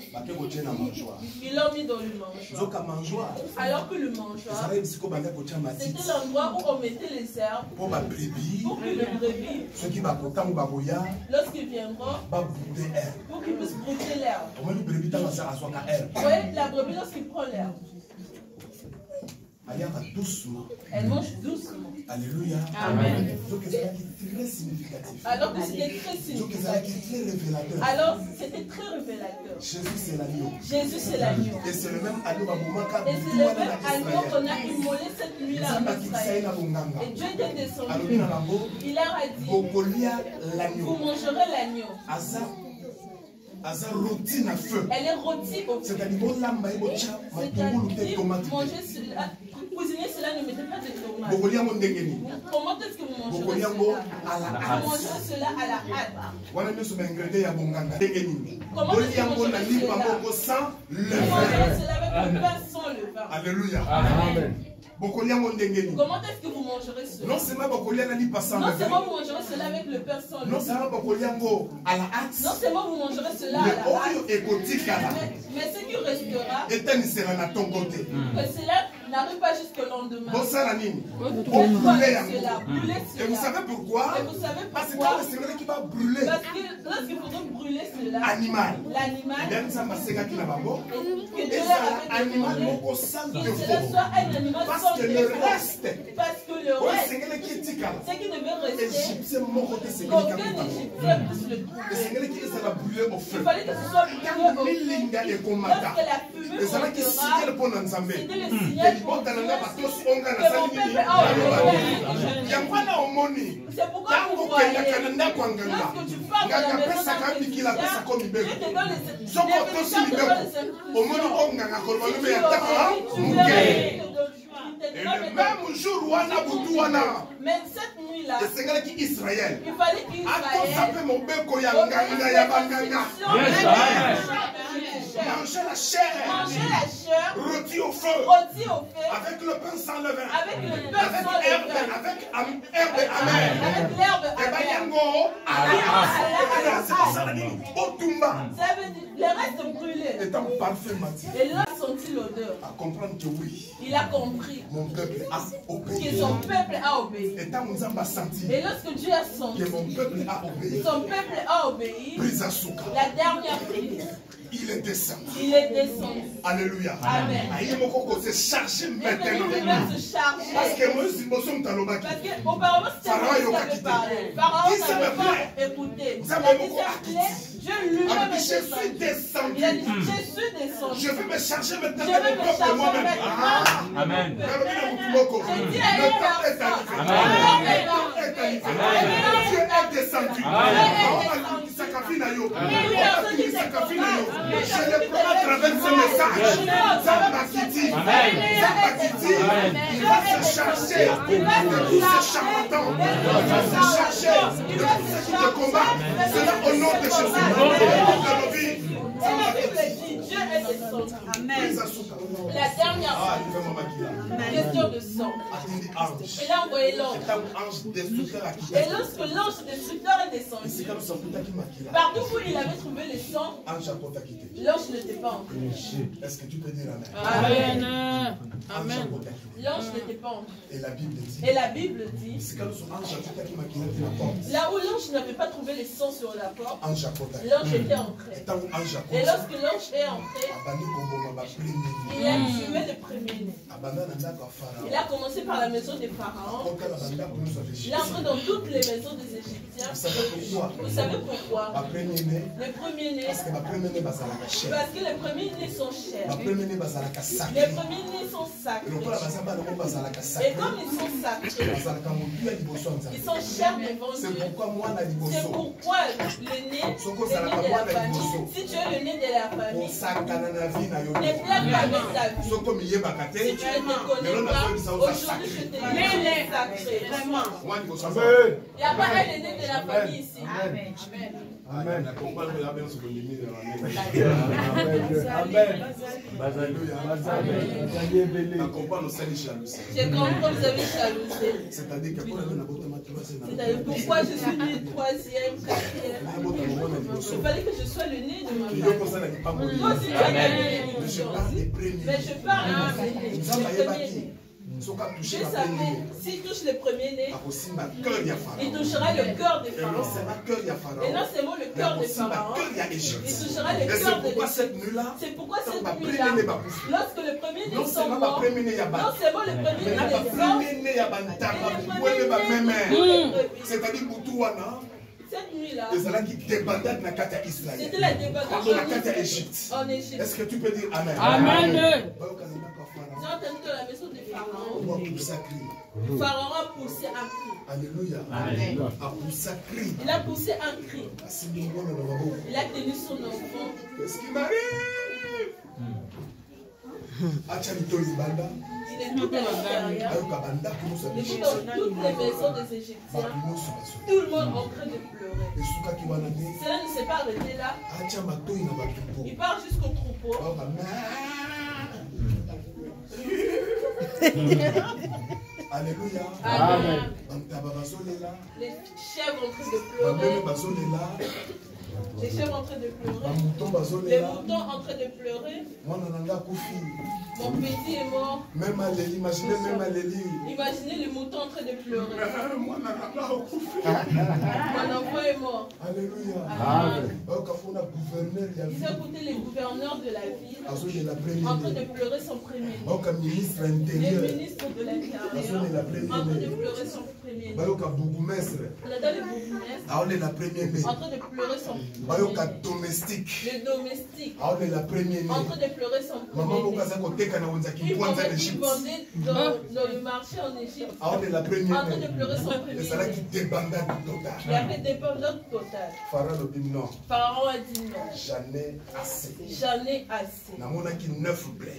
ils l'ont mis dans le mangeoire. Alors que le mangeoire, c'était l'endroit où on mettait les herbes pour que les brebis, lorsqu'ils viendront, pour qu'ils puissent brouter l'herbe. Vous voyez la brebis lorsqu'il prend l'herbe, elle mange doucement. Alléluia. Amen. Significatif. Alors que c'était très significatif. Alors c'était très révélateur. Jésus c'est l'agneau. Jésus c'est l'agneau. Et c'est le même agneau qu'on a immolé cette nuit-là en Israël. Et Dieu était descendu. Il leur a dit, vous mangerez l'agneau. Elle est rôtie au feu. C'est-à-dire manger cela. Cuisiner cela, ne mettez pas de tomates. Comment est-ce que vous mangerez cela? Vous mangez cela à la hâte. Comment est-ce que vous mangez cela? Vous mangez cela avec le pain sans levain. Alléluia. Amen. Comment est-ce que vous mangerez cela? Non seulement vous mangerez cela avec le pain sans levain. Non seulement à la hâte. Non seulement vous mangerez cela à la hâte. Mais ce qui restera, que cela n'arrive pas jusqu'au lendemain. Et vous savez pourquoi? Parce que lorsqu'il faudrait brûler animal. L'animal. Et bien, ça m'a séga qui n'a pas bon. Et ça, animal, mon consent de faux. Parce que le reste. Parce que le reste. C'est qui devait rester. Égyptien, mon côté, c'est aucun Égyptien puisse le trouver. Et c'est qui ça va brûler au feu. Il fallait que ce soit brûlé au feu. Lorsque la fumée et ça va qui signale le pont d'ensemble. C'était le signal pour dire que mon peuple a obéi. C'est pourquoi vous voyez, lorsque tu parles de la maison d'Afrique, Dieu te donne et le même jour, mais cette nuit-là, il fallait qu'Israël manger la chair rôti au feu avec le pain sans levain, avec herbe amère, les restes brûlés. Étant parfait, Mathieu. Et là, senti l'odeur. À comprendre que oui. Il a compris. Mon peuple a obéi. Que son peuple a obéi. Et lorsque Dieu a senti que mon peuple a obéi. Son peuple a obéi. La dernière prière. Il est descendu. Il est descendu. Alléluia. Amen. Il s'est chargé maintenant. Parce que moi, je me suis parce qu'auparavant, c'était moi qui avais parlé. Pharaon n'avait pas écouté. Dieu lui-même est descendu. Il a dit, je suis descendu. Je vais me charger maintenant de mon peuple moi-même. Amen. Je dis à une personne. Dieu est descendu. Je le prends à travers ce message. Zambakiti, il va se charger de tous ces charlatans. Il va se charger de tous ceux qui te combattent. C'est au nom de Jésus. La Bible dit Dieu est descendu. Amen. La dernière question de sang. Et là on voyait l'ange. Et lorsque l'ange destructeur est descendu, partout où il avait trouvé le sang, l'ange n'était pas entré. Est-ce que tu peux dire Amen? Amen. L'ange n'était pas entré. Et la Bible dit, là où l'ange n'avait pas trouvé le sang sur la porte, l'ange était entré. Et lorsque l'ange est entré, il a tué le premier-né. Il a commencé par la maison des pharaons. Il est entré dans toutes les maisons des Égyptiens. Vous savez pourquoi? Le premier-né. Parce que les premiers-nés sont chers. Les premiers-nés sont sacrés. Et comme ils sont sacrés, ils sont chers devant Dieu. C'est pourquoi l'aîné de la famille, si tu es le né de la famille, ne plaque pas avec ta vie. Si tu ne te connais pas, aujourd'hui je te dis sacré. Vraiment. Il n'y a pas un aîné de la famille ici. Amen. Amen. J'ai compris que vous avez jalousé. C'est-à-dire pourquoi je suis né troisième, quatrième. Il fallait que je sois le nez de ma famille. Toi aussi tu as gagné les choses. Mais je parle de l'aîné. Je savais, s'il touche le premier-né, il touchera le cœur des pharaons. Et non seulement le cœur des pharaons, il touchera le cœur de l'Égypte. C'est pourquoi cette nuit-là, lorsque le premier-né sont morts, non seulement le premier-né c'est-à-dire cette nuit-là, c'était la débandade en Égypte. Est-ce que tu peux dire Amen? Amen. J'ai entendu dans la maison des pharaons. Pharaon a poussé un cri. Alléluia. Amen. Il a poussé un cri. Il a tenu son enfant. Qu'est-ce qui m'arrive? Il est tout à l'intérieur. Et dans toutes les maisons des Égyptiens, tout le monde est en train de pleurer. Cela ne s'est pas arrêté là. Il part jusqu'au troupeau. Alléluia. Amen. Les chèvres en train de pleurer. Les chèvres en train de pleurer. Les moutons en train de pleurer. Mon petit est mort. Imaginez les moutons en train de pleurer. Mon enfant est mort. Alléluia. Ils ont écouté les gouverneurs de la ville en train de pleurer son premier. Les ministres de l'Intérieur en train de pleurer son premier. On a dans le bourgmestre en train de pleurer son premier. Les domestiques en train de pleurer son premier. Une femme qui vendait dans le marché en Égypte en train de pleurer son premier. Il y avait des dépendance totale. Pharaon a dit non. J'en ai assez.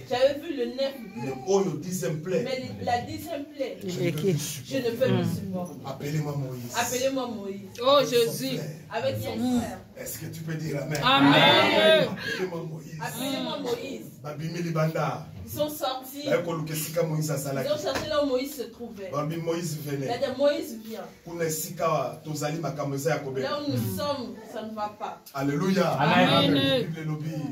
J'avais vu le 9 blé. Mais la 10e plaie, je ne peux plus supporter. Appelez-moi Moïse. Oh Jésus. Avec son frère. Est-ce que tu peux dire Amen? Amen. Appelez-moi Moïse. Ils sont sortis. Ils ont cherché là où Moïse se trouvait. Moïse venait. Il a dit Moïse vient. Là où nous sommes, ça ne va pas. Alléluia. Amen.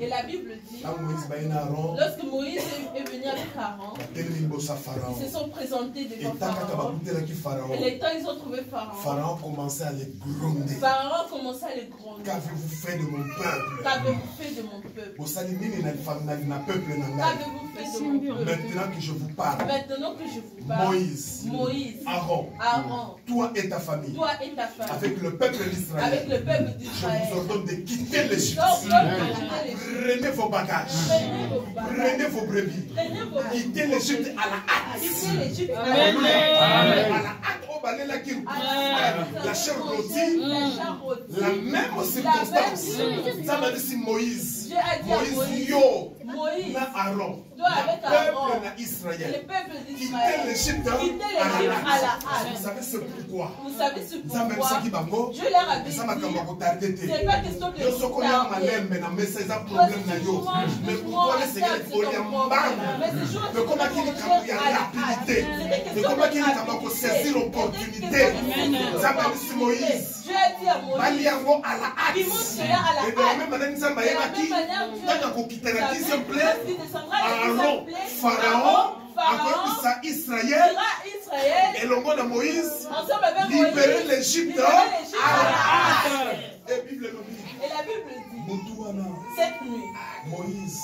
Et la Bible dit, lorsque Moïse est venu avec Aaron, ils se sont présentés devant Pharaon. Et les temps, ils ont trouvé Pharaon. Pharaon commençait à les gronder. Qu'avez-vous fait de mon peuple? Qu'avez-vous fait de mon peuple? Maintenant que je vous parle, Moïse, Aaron, toi et ta famille, avec le peuple d'Israël, je vous ordonne de quitter l'Égypte. Prenez vos bagages, prenez vos brebis, quittez l'Égypte à la hâte. La chair rôtie, la même circonstance. Ça m'a dit Moïse, yo, na Aaron, le peuple d'Israël, quitter l'Égypte à la hâte. Vous savez ce pourquoi? Dieu leur a dit, c'est pas question de mais pourquoi le Seigneur est mais comment il y a rapidité, mais comment il y a saisir l'opportunité. Ça m'a dit Moïse, Baliango à la hâte. Et de la même manière, ça m'a dit, tant qu'on quitte la 10e plaie, Aaron, Pharaon, encore Israël, et le mot de Moïse, libérer l'Égypte à la hâte. Et la Bible dit, cette nuit, Moïse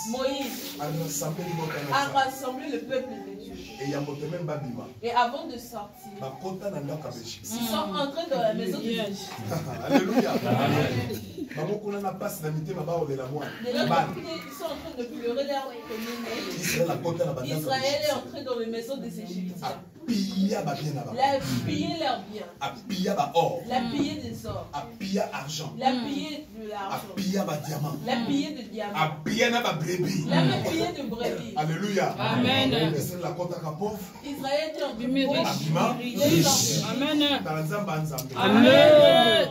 a rassemblé le peuple de Dieu. Et avant de sortir, ils sont entrés dans la maison de Dieu. Alléluia. De l'autre côté, ils sont en train de pleurer leur premier-né. Israël est entré dans la maison des Égyptiens. Il a pillé leurs biens. Il a pillé des ors. Il a pillé de l'argent. Il a pillé de diamants. Il a pillé de brebis. Alléluia. Amen. Israël est en train de Amen.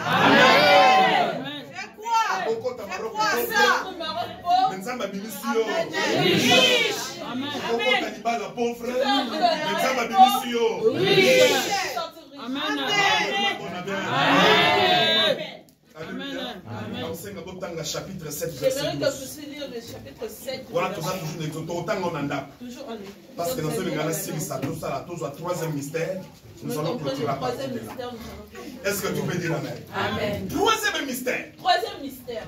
Amen. Tu peux entrer au Maroc. Chapitre 7, verset 12. J'aimerais que vous lire le chapitre 7. Voilà, toujours parce que nous sommes dans la série, ça tout ça, la troisième mystère. Nous allons clôturer la partie. Est-ce que tu peux dire Amen? Amen. Troisième mystère.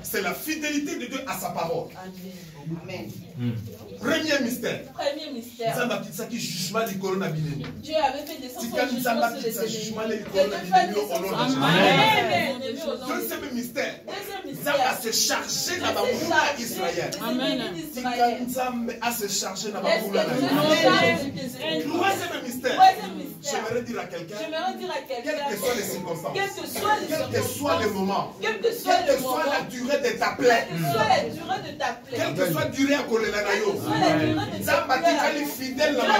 C'est la fidélité de Dieu à sa parole. Amen. Premier mystère. Dieu avait fait des sensations sur les ennemis. Deuxième mystère. Zamba se charger de la Israël. Troisième mystère. J'aimerais dire à quelqu'un, quelles que soient les circonstances, quel que soit le moment, quelle que soit la durée de ta plaie, quelle que soit la durée à Kolelanayo, Zamba est fidèle dans la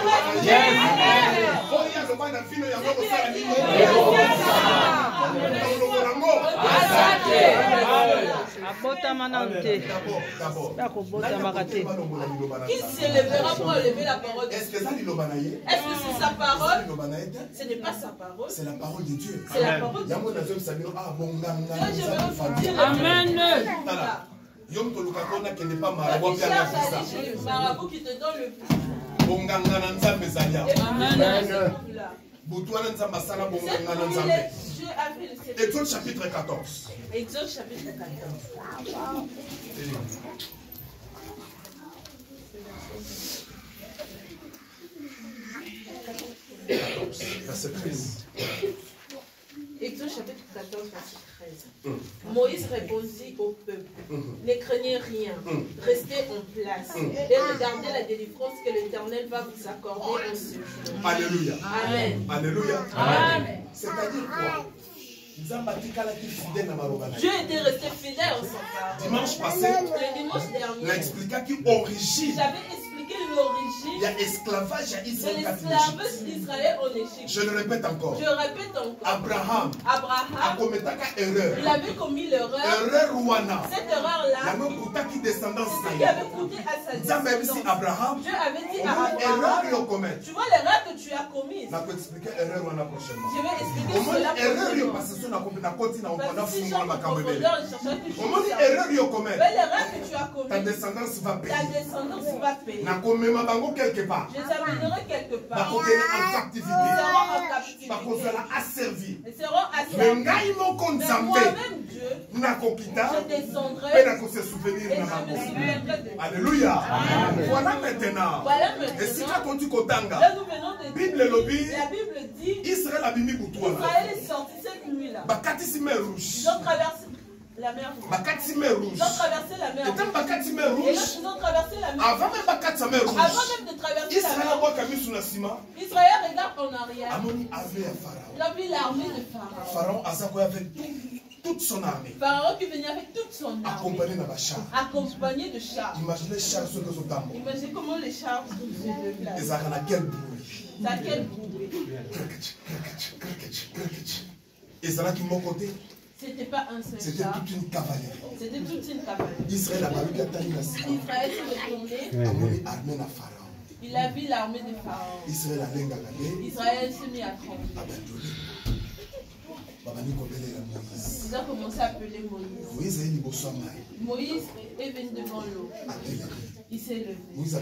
Qui s'élèvera pour enlever la parole de Dieu? Est-ce que c'est sa parole? Ce n'est pas sa parole. C'est la parole de Dieu. C'est la parole de Dieu. Amen. Yom Tolukakona qui n'est pas marabout qui te donne le Exode chapitre 14. Exode chapitre 14. Verset 13. Exode chapitre 14, verset 13. Moïse répondit au peuple, ne craignez rien, restez en place et regardez la délivrance que l'Éternel va vous accorder en ce jour. Alléluia. Amen. Alléluia. Amen. C'est-à-dire quoi? Dieu était resté fidèle en son parole. Dimanche passé, le dimanche dernier, il a expliqué l'origine. J'avais expliqué l'origine. Il y a esclavage à Israël. L'esclavage d'Israël en Égypte. Je le répète encore. Je répète encore. Abraham a commis erreur. Il avait commis l'erreur. Erreur Rouana. Cette erreur-là, il avait coûté descendance. Il avait coûté à sa descendance. Abraham. Dieu avait dit à Abraham. Tu vois l'erreur que tu as commise. Je vais expliquer l'erreur Rouana prochainement. Je vais expliquer cela prochainement. Ta descendance va payer. Ta descendance va payer. Quelque part. Je les amènerai quelque part. En captivité. Ils seront en captivité. Ils seront asservis. Mais moi-même Dieu, je descendrai et je me souviendrai de. Alléluia. Voilà maintenant. Et si tu continues Kotanga, la Bible dit Israël a bimi Israël est sorti cette nuit-là. Ils ont traversé la mer rouge. Ils ont traversé la mer rouge. Ils ont traversé la mer rouge. Avant même de traverser la mer rouge, Israël regarde en arrière. Il a vu l'armée de Pharaon. Pharaon avec toute son armée. Pharaon qui venait avec toute son armée. Accompagné de chars. Imaginez les chars sur le tambour. Imaginez comment les chars se déplacent. Et ça a quel bruit. Ça a quel bruit. Et ça a qui mon côté. C'était pas un seul C'était toute une cavalerie. C'était toute une cavalerie. Israël a valu Israël s'est retourné. Il a vu l'armée de Pharaon. Israël s'est mis à trembler. Ils ont commencé à appeler Moïse. Moïse est venu devant l'eau. Il s'est levé. Moïse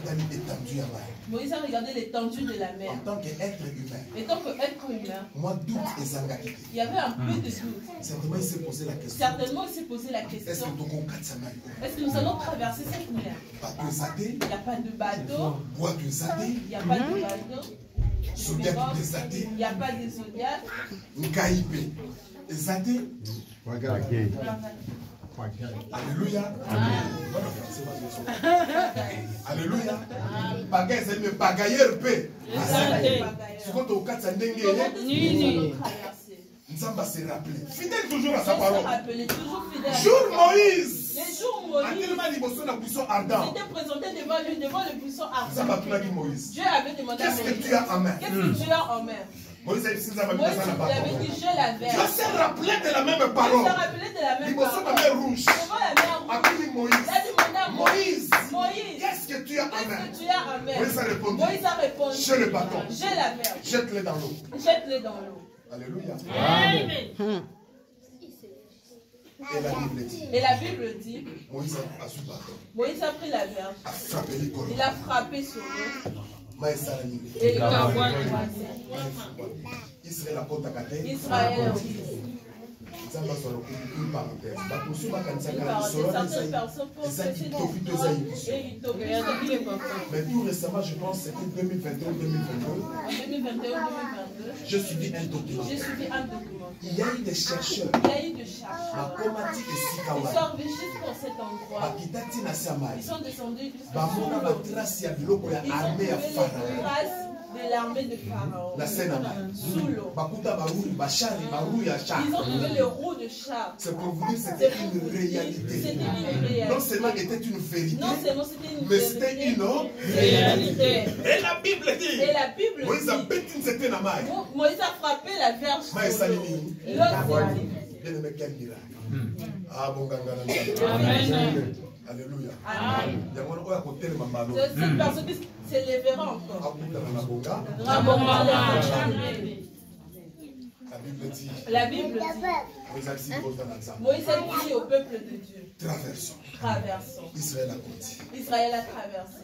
a regardé l'étendue de la mer. En tant qu'être humain, il y avait un peu de doute. Certainement, il s'est posé la question. Est-ce que nous allons traverser cette mer? Il n'y a pas de bateau. Il n'y a pas de bateau. Il n'y a pas de zodiac. Alléluia. Alléluia. Bagaille, c'est le bagailleur paix. C'est quand on casse un dengue. Nous sommes se rappeler. Fidèle toujours à sa parole. Jour Moïse. Les jours Moïse s'était présenté devant lui, devant le buisson ardent. Dieu avait demandé à Moïse, qu'est-ce que tu as en main? Qu'est-ce que tu as en main? Moïse avait dit, je l'avais dit, je la verse. Dieu s'est rappelé de la même parole. Dieu s'est rappelé de la même parole. Devant la mer rouge. Moïse, qu'est-ce que tu as en main? Moïse a répondu, j'ai le bâton. J'ai la verse. Jette-le dans l'eau. Jette-le dans l'eau. Alléluia. Amen. Et la Bible dit, Moïse a su bâton. Moïse a pris la verge. Il a frappé sur l'eau. Et il a Israël a contacté. Israël. Mais tout récemment, je pense que c'était 2021-2022. Je suivis un document. Il y a eu des chercheurs. Ils sont venus jusqu'à cet endroit. Ils sont descendus jusqu'à l'armée à Pharaon. de de l'armée de Pharaon. Sous l'eau. Ils ont trouvé les roues de char. C'est pour vous dire que c'était une réalité. Non seulement c'était une vérité, mais c'était une réalité. Et la Bible dit, Moïse a frappé la verge. Ah bon, alléluia. Cette personne qui s'élèvera encore. La Bible dit, Moïse a dit au peuple de Dieu, traversons. Israël a traversé.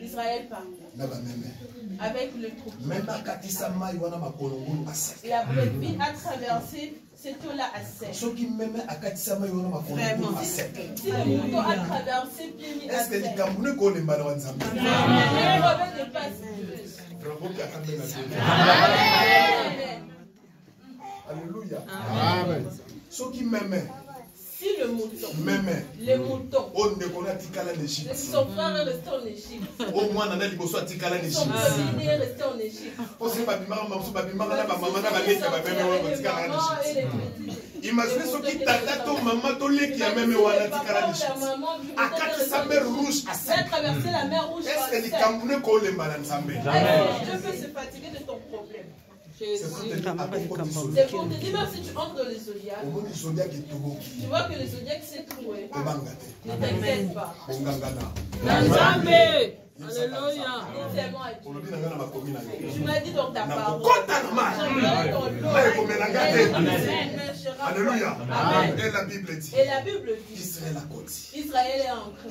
Israël part. Avec le troupeau. La brebis a traversé cette eau-là à sec. Vraiment. Si le mouton a traversé pied à sec. Alléluia. Si le mouton, les moutons, son frère est resté en Égypte. Son premier est resté en Égypte. Imaginez ce qui t'attend ton maman, ton lait qui a même rouge à sec. Traverser la mer rouge à sec. Dieu peut se fatiguer de ton problème. C'est pour te dire, même si tu entres dans le zodiaque, tu vois que le zodiaque s'est trouvé. Ne t'inquiète pas. Alléluia. Tu m'as dit dans ta parole. Alléluia. Et la Bible dit. Israël est ancré.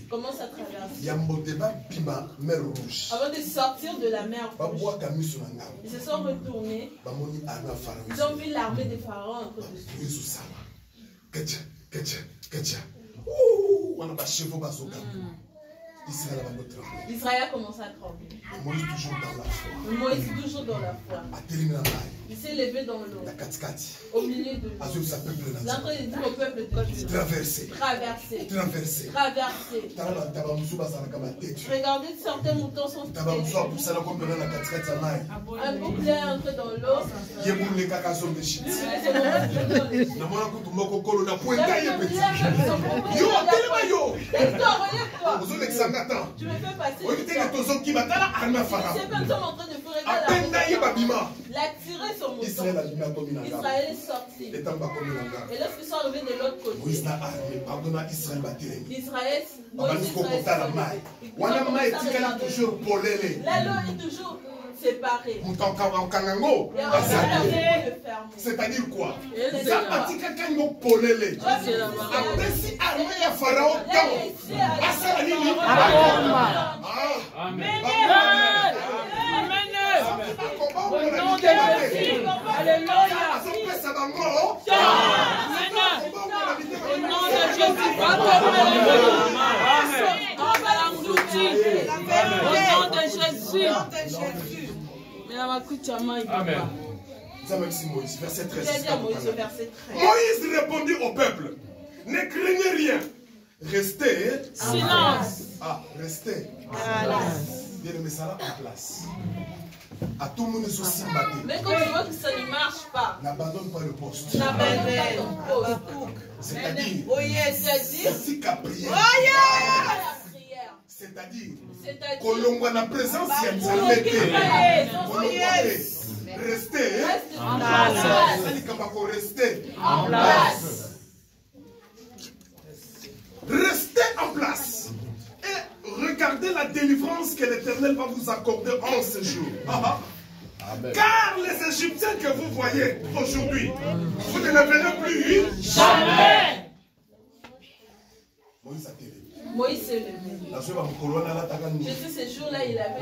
Commence à traverser. Avant de sortir de la mer rouge, ils se sont retournés. Ils ont vu l'armée des pharaons entre dessus. Israël a commencé à trembler. Moïse toujours dans la foi. Il s'est levé dans l'eau. Au milieu de l'eau. L'entrée dit au peuple de Dieu. Traverser. Regardez, certains moutons sont un bouclier est entré dans l'eau. Tu me fais passer. Il a tiré son mouton. Israël est sorti. Et lorsqu'ils sont arrivés de l'autre côté, Israël, la l'eau est toujours séparée. C'est-à-dire quoi? Au nom de Jésus. Alléluia. Au nom de Jésus. Au nom de Jésus. Amen. Moïse, verset 13. Moïse répondit au peuple: ne craignez rien. Restez. Silence. Restez. Bien aimé, ça là en place. À tout le monde se aussi battu. Mais quand tu vois que ça ne marche pas, n'abandonne pas le poste. N'abandonne pas ton poste. C'est-à-dire, c'est qu'à prier. C'est-à-dire, qu'on a la présence qui est restez en place. Restez en place. Et regardez la délivrance que l'Éternel va vous accorder en ce jour. Car les Égyptiens que vous voyez aujourd'hui, vous ne les verrez plus jamais. Moïse a tiré. Moïse s'est levé. Je sais, ce jour-là, il avait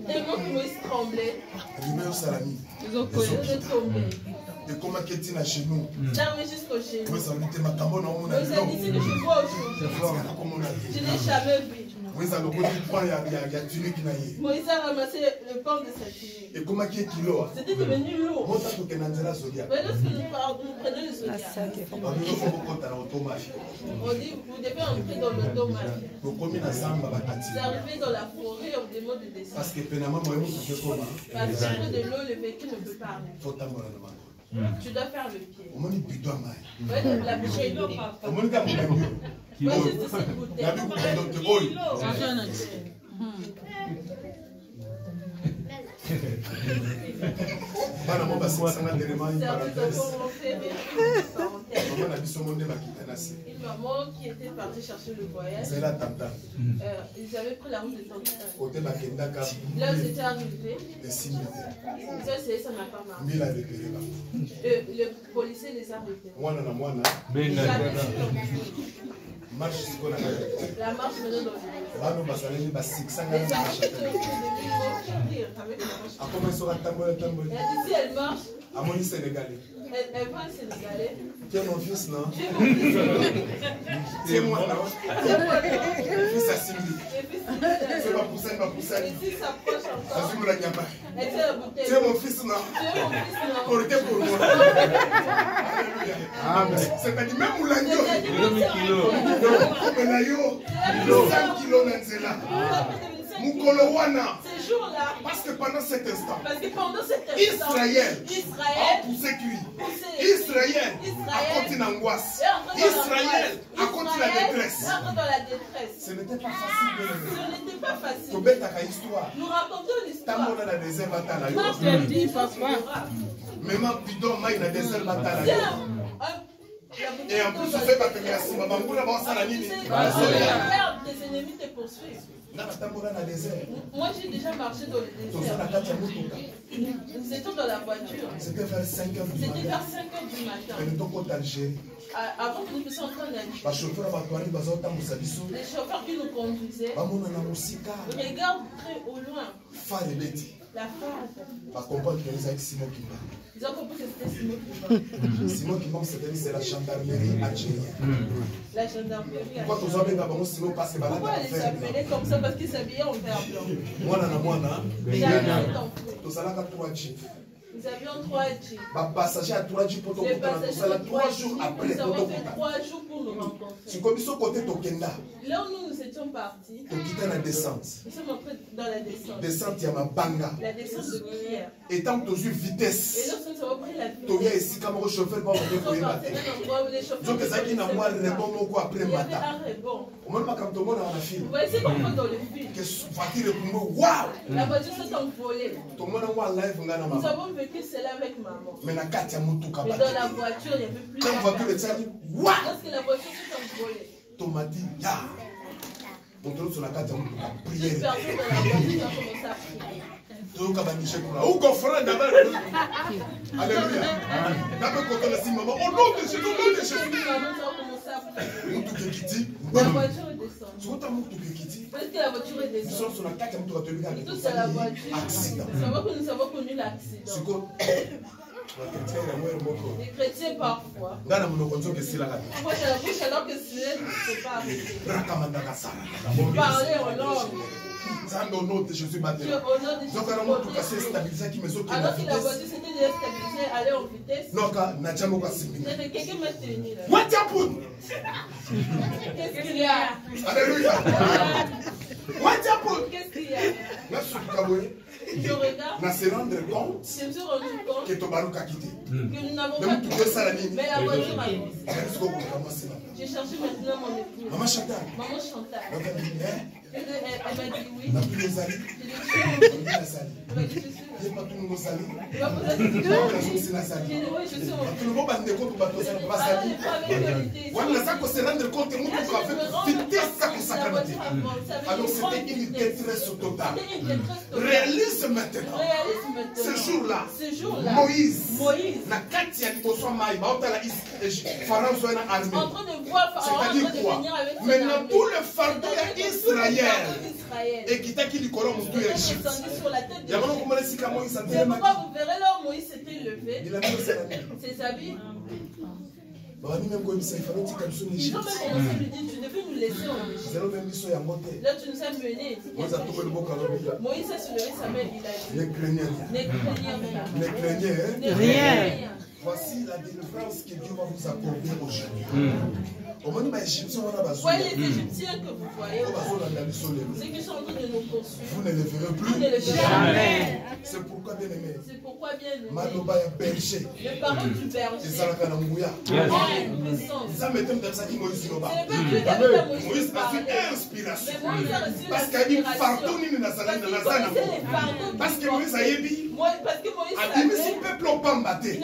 tellement que Moïse tremblait. Ils ont tombé. Et comment est-il chez nous? J'arrive jusqu'au chez nous. Vous avez dit ma cambo non mon ami. Vous avez dit que je vois au jour. Je n'ai jamais vu. Moïse a le bon point, il y a tunique qui n'a eu. Moïse a ramassé le pain de sa tunique. Et comment est kilo? C'était devenu lourd. Moi, ça que Nanzela Zodia. Mais lorsque nous prenons le Zodia, on dit vous devez entrer dans l'automate. Vous arrivez dans la forêt, on vous demande de descendre. Parce que de l'eau, le véhicule ne peut pas arriver. Tu dois faire le pied. La bouteille d'eau. Moi, je sais cette bouteille. Une maman qui était partie chercher le voyage. Ils avaient pris la route de Tantan. Là, ils étaient arrivés. Ils ont essayé, ça n'a pas marché. Le policier les a arrêtés. La marche menait dans le elle a dit si elle marche, elle va au Sénégalais. Tu es mon fils, non? Tu es mon fils. Tu es moi, non? Fils à Simili. C'est ma poussette, ma poussette. Et si s'approche encore, tu es mon fils, non? Tu es mon fils, non? Pour moi. C'est-à-dire même Moulangio. 5 kilos Nanzela. Mukolo wana. Ces jours-là. Parce que pendant cet instant. Israël a poussé cuit. Israël a continué l'angoisse. Israël a continué la détresse. Ce n'était pas facile. Nous racontons l'histoire. Même bidon maï na désert batala. Et en plus, on fait pas que merci. Maman, vous l'avez ça la ligne. Tes ennemis te poursuivent. Moi, j'ai déjà marché dans le désert. Nous étions dans la voiture. C'était vers 5 h du matin. Avant que nous puissions entrer en Algérie. Les chauffeurs qui nous conduisaient regardent très au loin la phare. Ils ont compris que c'était Simon Kimba. Simon Kimba, c'est la gendarmerie algérienne. La gendarmerie algérienne. Pourquoi elle les appelait comme ça? Parce qu'ils s'habillaient en vert blanc. Ils avions 3 jeeps. Les passagers à 3 jours pour 3 jours après. Nous avons fait 3 jours pour nous rencontrer. Là où nous étions partis, nous sommes entrés dans la descente. La descente de prière. Et tant que tu as eu vitesse, et lorsque nous avons pris la vitesse, tu as ici comme un chauffeur pour vous partir d'un endroit où les chauffeurs après il y avait un rebond. Vous voyez, c'est comme dans le film. La voiture s'est envolée. Nous avons vécu cela avec maman. Mais dans la voiture, il n'y avait plus de lorsque la voiture s'est envolée, tomati ya moto sur la carte prière personne dans la voiture a commencé à prier. Tout comme un chèque là ou confrère d'abord alléluia d'abord quand on a dit maman au nom de Jésus au nom de Jésus moto qui dit la voiture est descendue tu vois moto qui dit parce que la voiture est descendue ils sont sur la carte moto va te regarder tout c'est la voiture accident nous avons connu l'accident. Les chrétiens parfois. Moi, j'ai la bouche alors que ce n'est pas arrivé. Vous parlez au nom de Jésus baptisé. Alors que la voiture s'était déjà stabilisée, allait en vitesse. Quelqu'un m'a tenu là. Qu'est-ce qu'il y a? Alléluia. Qu'est-ce qu'il y a? Je regarde. Je me rendre compte que nous n'avons pas tout. Mais la voiture a avancé. J'ai cherché maintenant mon épouse. Maman Chantal. Elle m'a dit oui. Elle m'a dit je suis Alors c'était une détresse totale. Réalise maintenant. Ce jour-là, Moïse, c'est-à-dire quoi? Maintenant tout le fardeau d'Israël et qui t'a qui lui colonne au Dieu Égypte. C'est pourquoi vous verrez là où Moïse s'était levé. Ses habits. Ils ont même commencé à lui dire, tu devais nous laisser en Égypte. Là, tu nous as menés. Moïse a soulevé sa main, il a dit, ne craignez rien. Voici la délivrance que Dieu va vous accorder aujourd'hui. Voyez les Égyptiens que vous voyez, ceux qui sont en train de nous poursuivre, vous ne les verrez plus. Jamais. C'est pourquoi bien aimé. C'est pourquoi bien aimé. Le parole du berger. Ça m'étonne de ça qui Moïse Moïse a fait inspiration. Parce qu'il a dit fardeau ni parce que Moïse a dit a dit mais si peuple n'a pas battu.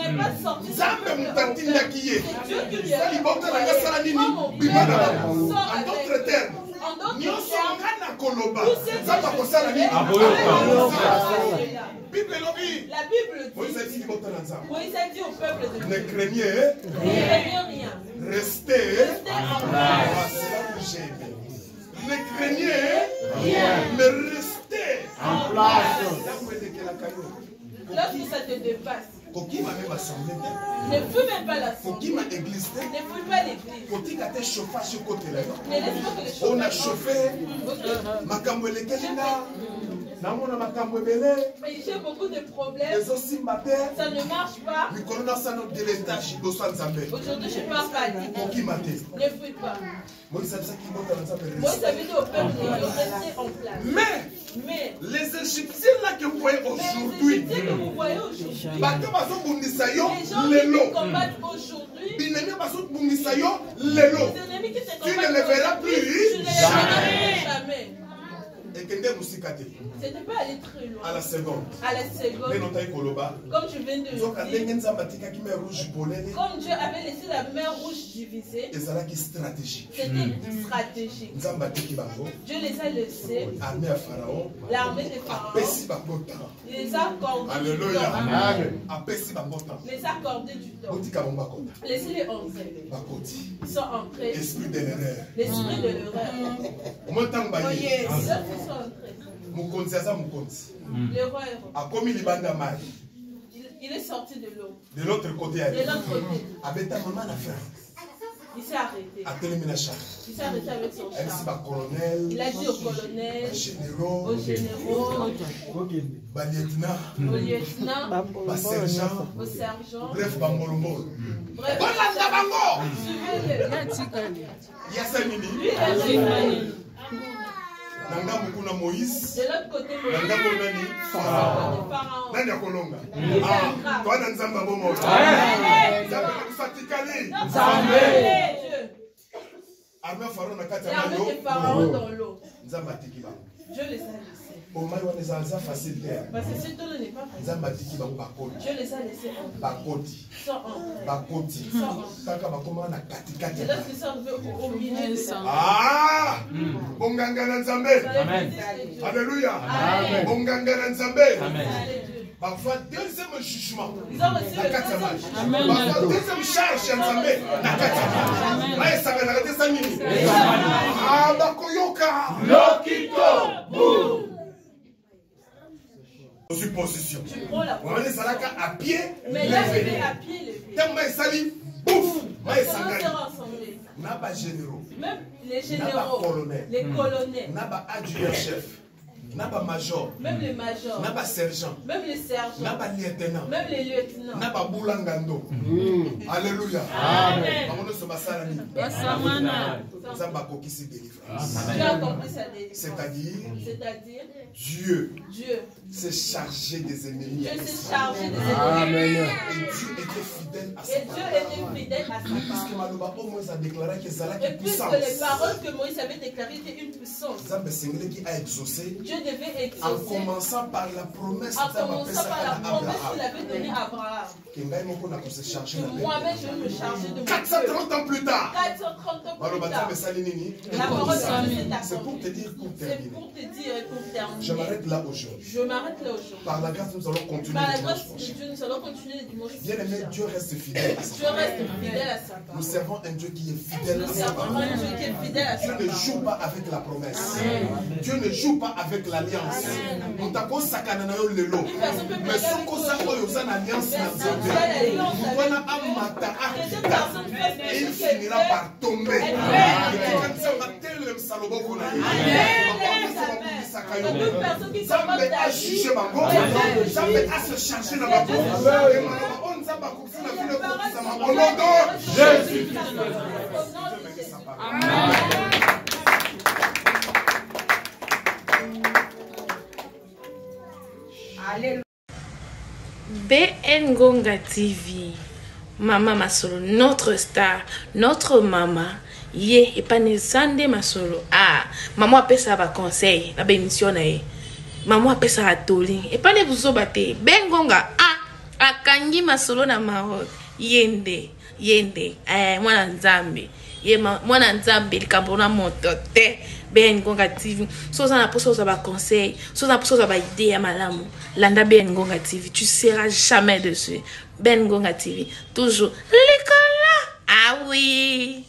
Zambe mutatinda qui est. Sali bota la gasala nini. En d'autres termes, nyonso ngana koloba. Zamba kosala nini. Bible lobi. La Bible dit. Moïse a dit bota la nzamba. Moïse a dit au peuple de Dieu. Ne craignez rien. Restez en place. Ne craignez rien, mais restez en place. Lorsque ça te dépasse, ne fais même pas la église. ne fais pas l'église. On a chauffé. J'ai beaucoup de problèmes. Ça ne marche pas. Aujourd'hui, je parle pas. Ne fais pas. Moïse avait dit au peuple de rester en place. Mais les Égyptiens là que vous voyez aujourd'hui, les gens qui combattent aujourd'hui, tu ne les verras plus. Jamais. C'était pas aller très loin. À la seconde. Comme je viens de le dire. Comme Dieu avait laissé la mer rouge divisée. C'était stratégique. Dieu les a laissés. L'armée de Pharaon. Il les a accordé. Alléluia. Les a accordé du temps. Laissez-les entrer. Ils sont entrés. L'esprit de l'erreur. L'esprit de l'erreur. Le roi il est sorti de l'eau. De l'autre côté. Il s'est arrêté. Il s'est arrêté avec son char. Il a dit au colonel, aux généraux, au lieutenant, au sergent. Bref, suivez-le. Nanga mukuna Moïse. De l'autre côté, Nanga monani Pharaon. Nani akolonga. Toi na nzamba bomo. Nzamba kusatikali. Nzambe. Armée Pharaon na kati ya l'eau. Nzamba tikiba. Je les ai laissés. Parce que ce taux n'est pas facile. Je les ai laissés entrer. Sans entrer. C'est lorsqu'ils sont au milieu de ça. Ah! Bonganga na Nzambe. Alléluia. Bonganga na Nzambe. Parfois, deuxième jugement. Parfois, deuxième charge à Nzambe. Ah, Bakoyoka. Lokito. Supposition. On va aller salaka à pied. Mais là, je vais à pied levé. Tellement il sali, bouf. N'a pas généraux. Même les généraux. Les colonels. N'a pas adjudant-chef. N'a pas major. Même les majors. N'a pas sergent. Même les sergents. N'a pas lieutenant. Même les lieutenants. N'a pas boulangando. Alléluia. Amen. C'est-à-dire Dieu s'est chargé des ennemis. Dieu s'est chargé des ennemis. Et Dieu était fidèle à sa parole. Et puisque les paroles que Moïse avait déclarées étaient une puissance. Dieu devait exaucer. En commençant par la promesse qu'il avait donnée à Abraham. Que moi-même je vais me charger de 430 ans plus tard. 430 ans plus tard. La parole c'est pour te dire pour terminer. C'est pour te dire pour terminer. Je m'arrête là aujourd'hui. Je m'arrête là aujourd'hui. Par la grâce, nous allons continuer. Par la grâce de Dieu, nous allons continuer les dimanches. Bien aimé, Dieu reste fidèle à sa parole. Dieu reste fidèle à sa parole. Nous servons un Dieu qui est fidèle à sa parole. Dieu ne joue pas avec la promesse. Dieu ne joue pas avec l'alliance. Nous t'avons sacanana yo lelo. Mais ce qu'on sait qu'il y a une alliance dans Dieu. Il finira par tomber. Zambe a jugé ma mort. Zambe a se chargé de ma mort. Au nom de Jésus. Amen. Alléluia. BN Ngonga TV. Maman Masolo, notre star, notre maman. Ye, et pas ne sande Masolo. Ah, maman appelle ça va conseil, la bémission na ye. Maman appelle ça atoli. Et pas ne vous obate. BN Ngonga, ah, akangi Masolo na Maroc. Yende, mwana nzambe. Ye mwana nzambe likambona moto te. BN Ngonga TV. So ça na poso ça va conseil, so na poso ça va idée ya malamu. Landa BN Ngonga TV, tu seras jamais dessus. BN Ngonga TV, toujours l'école là. Ah oui.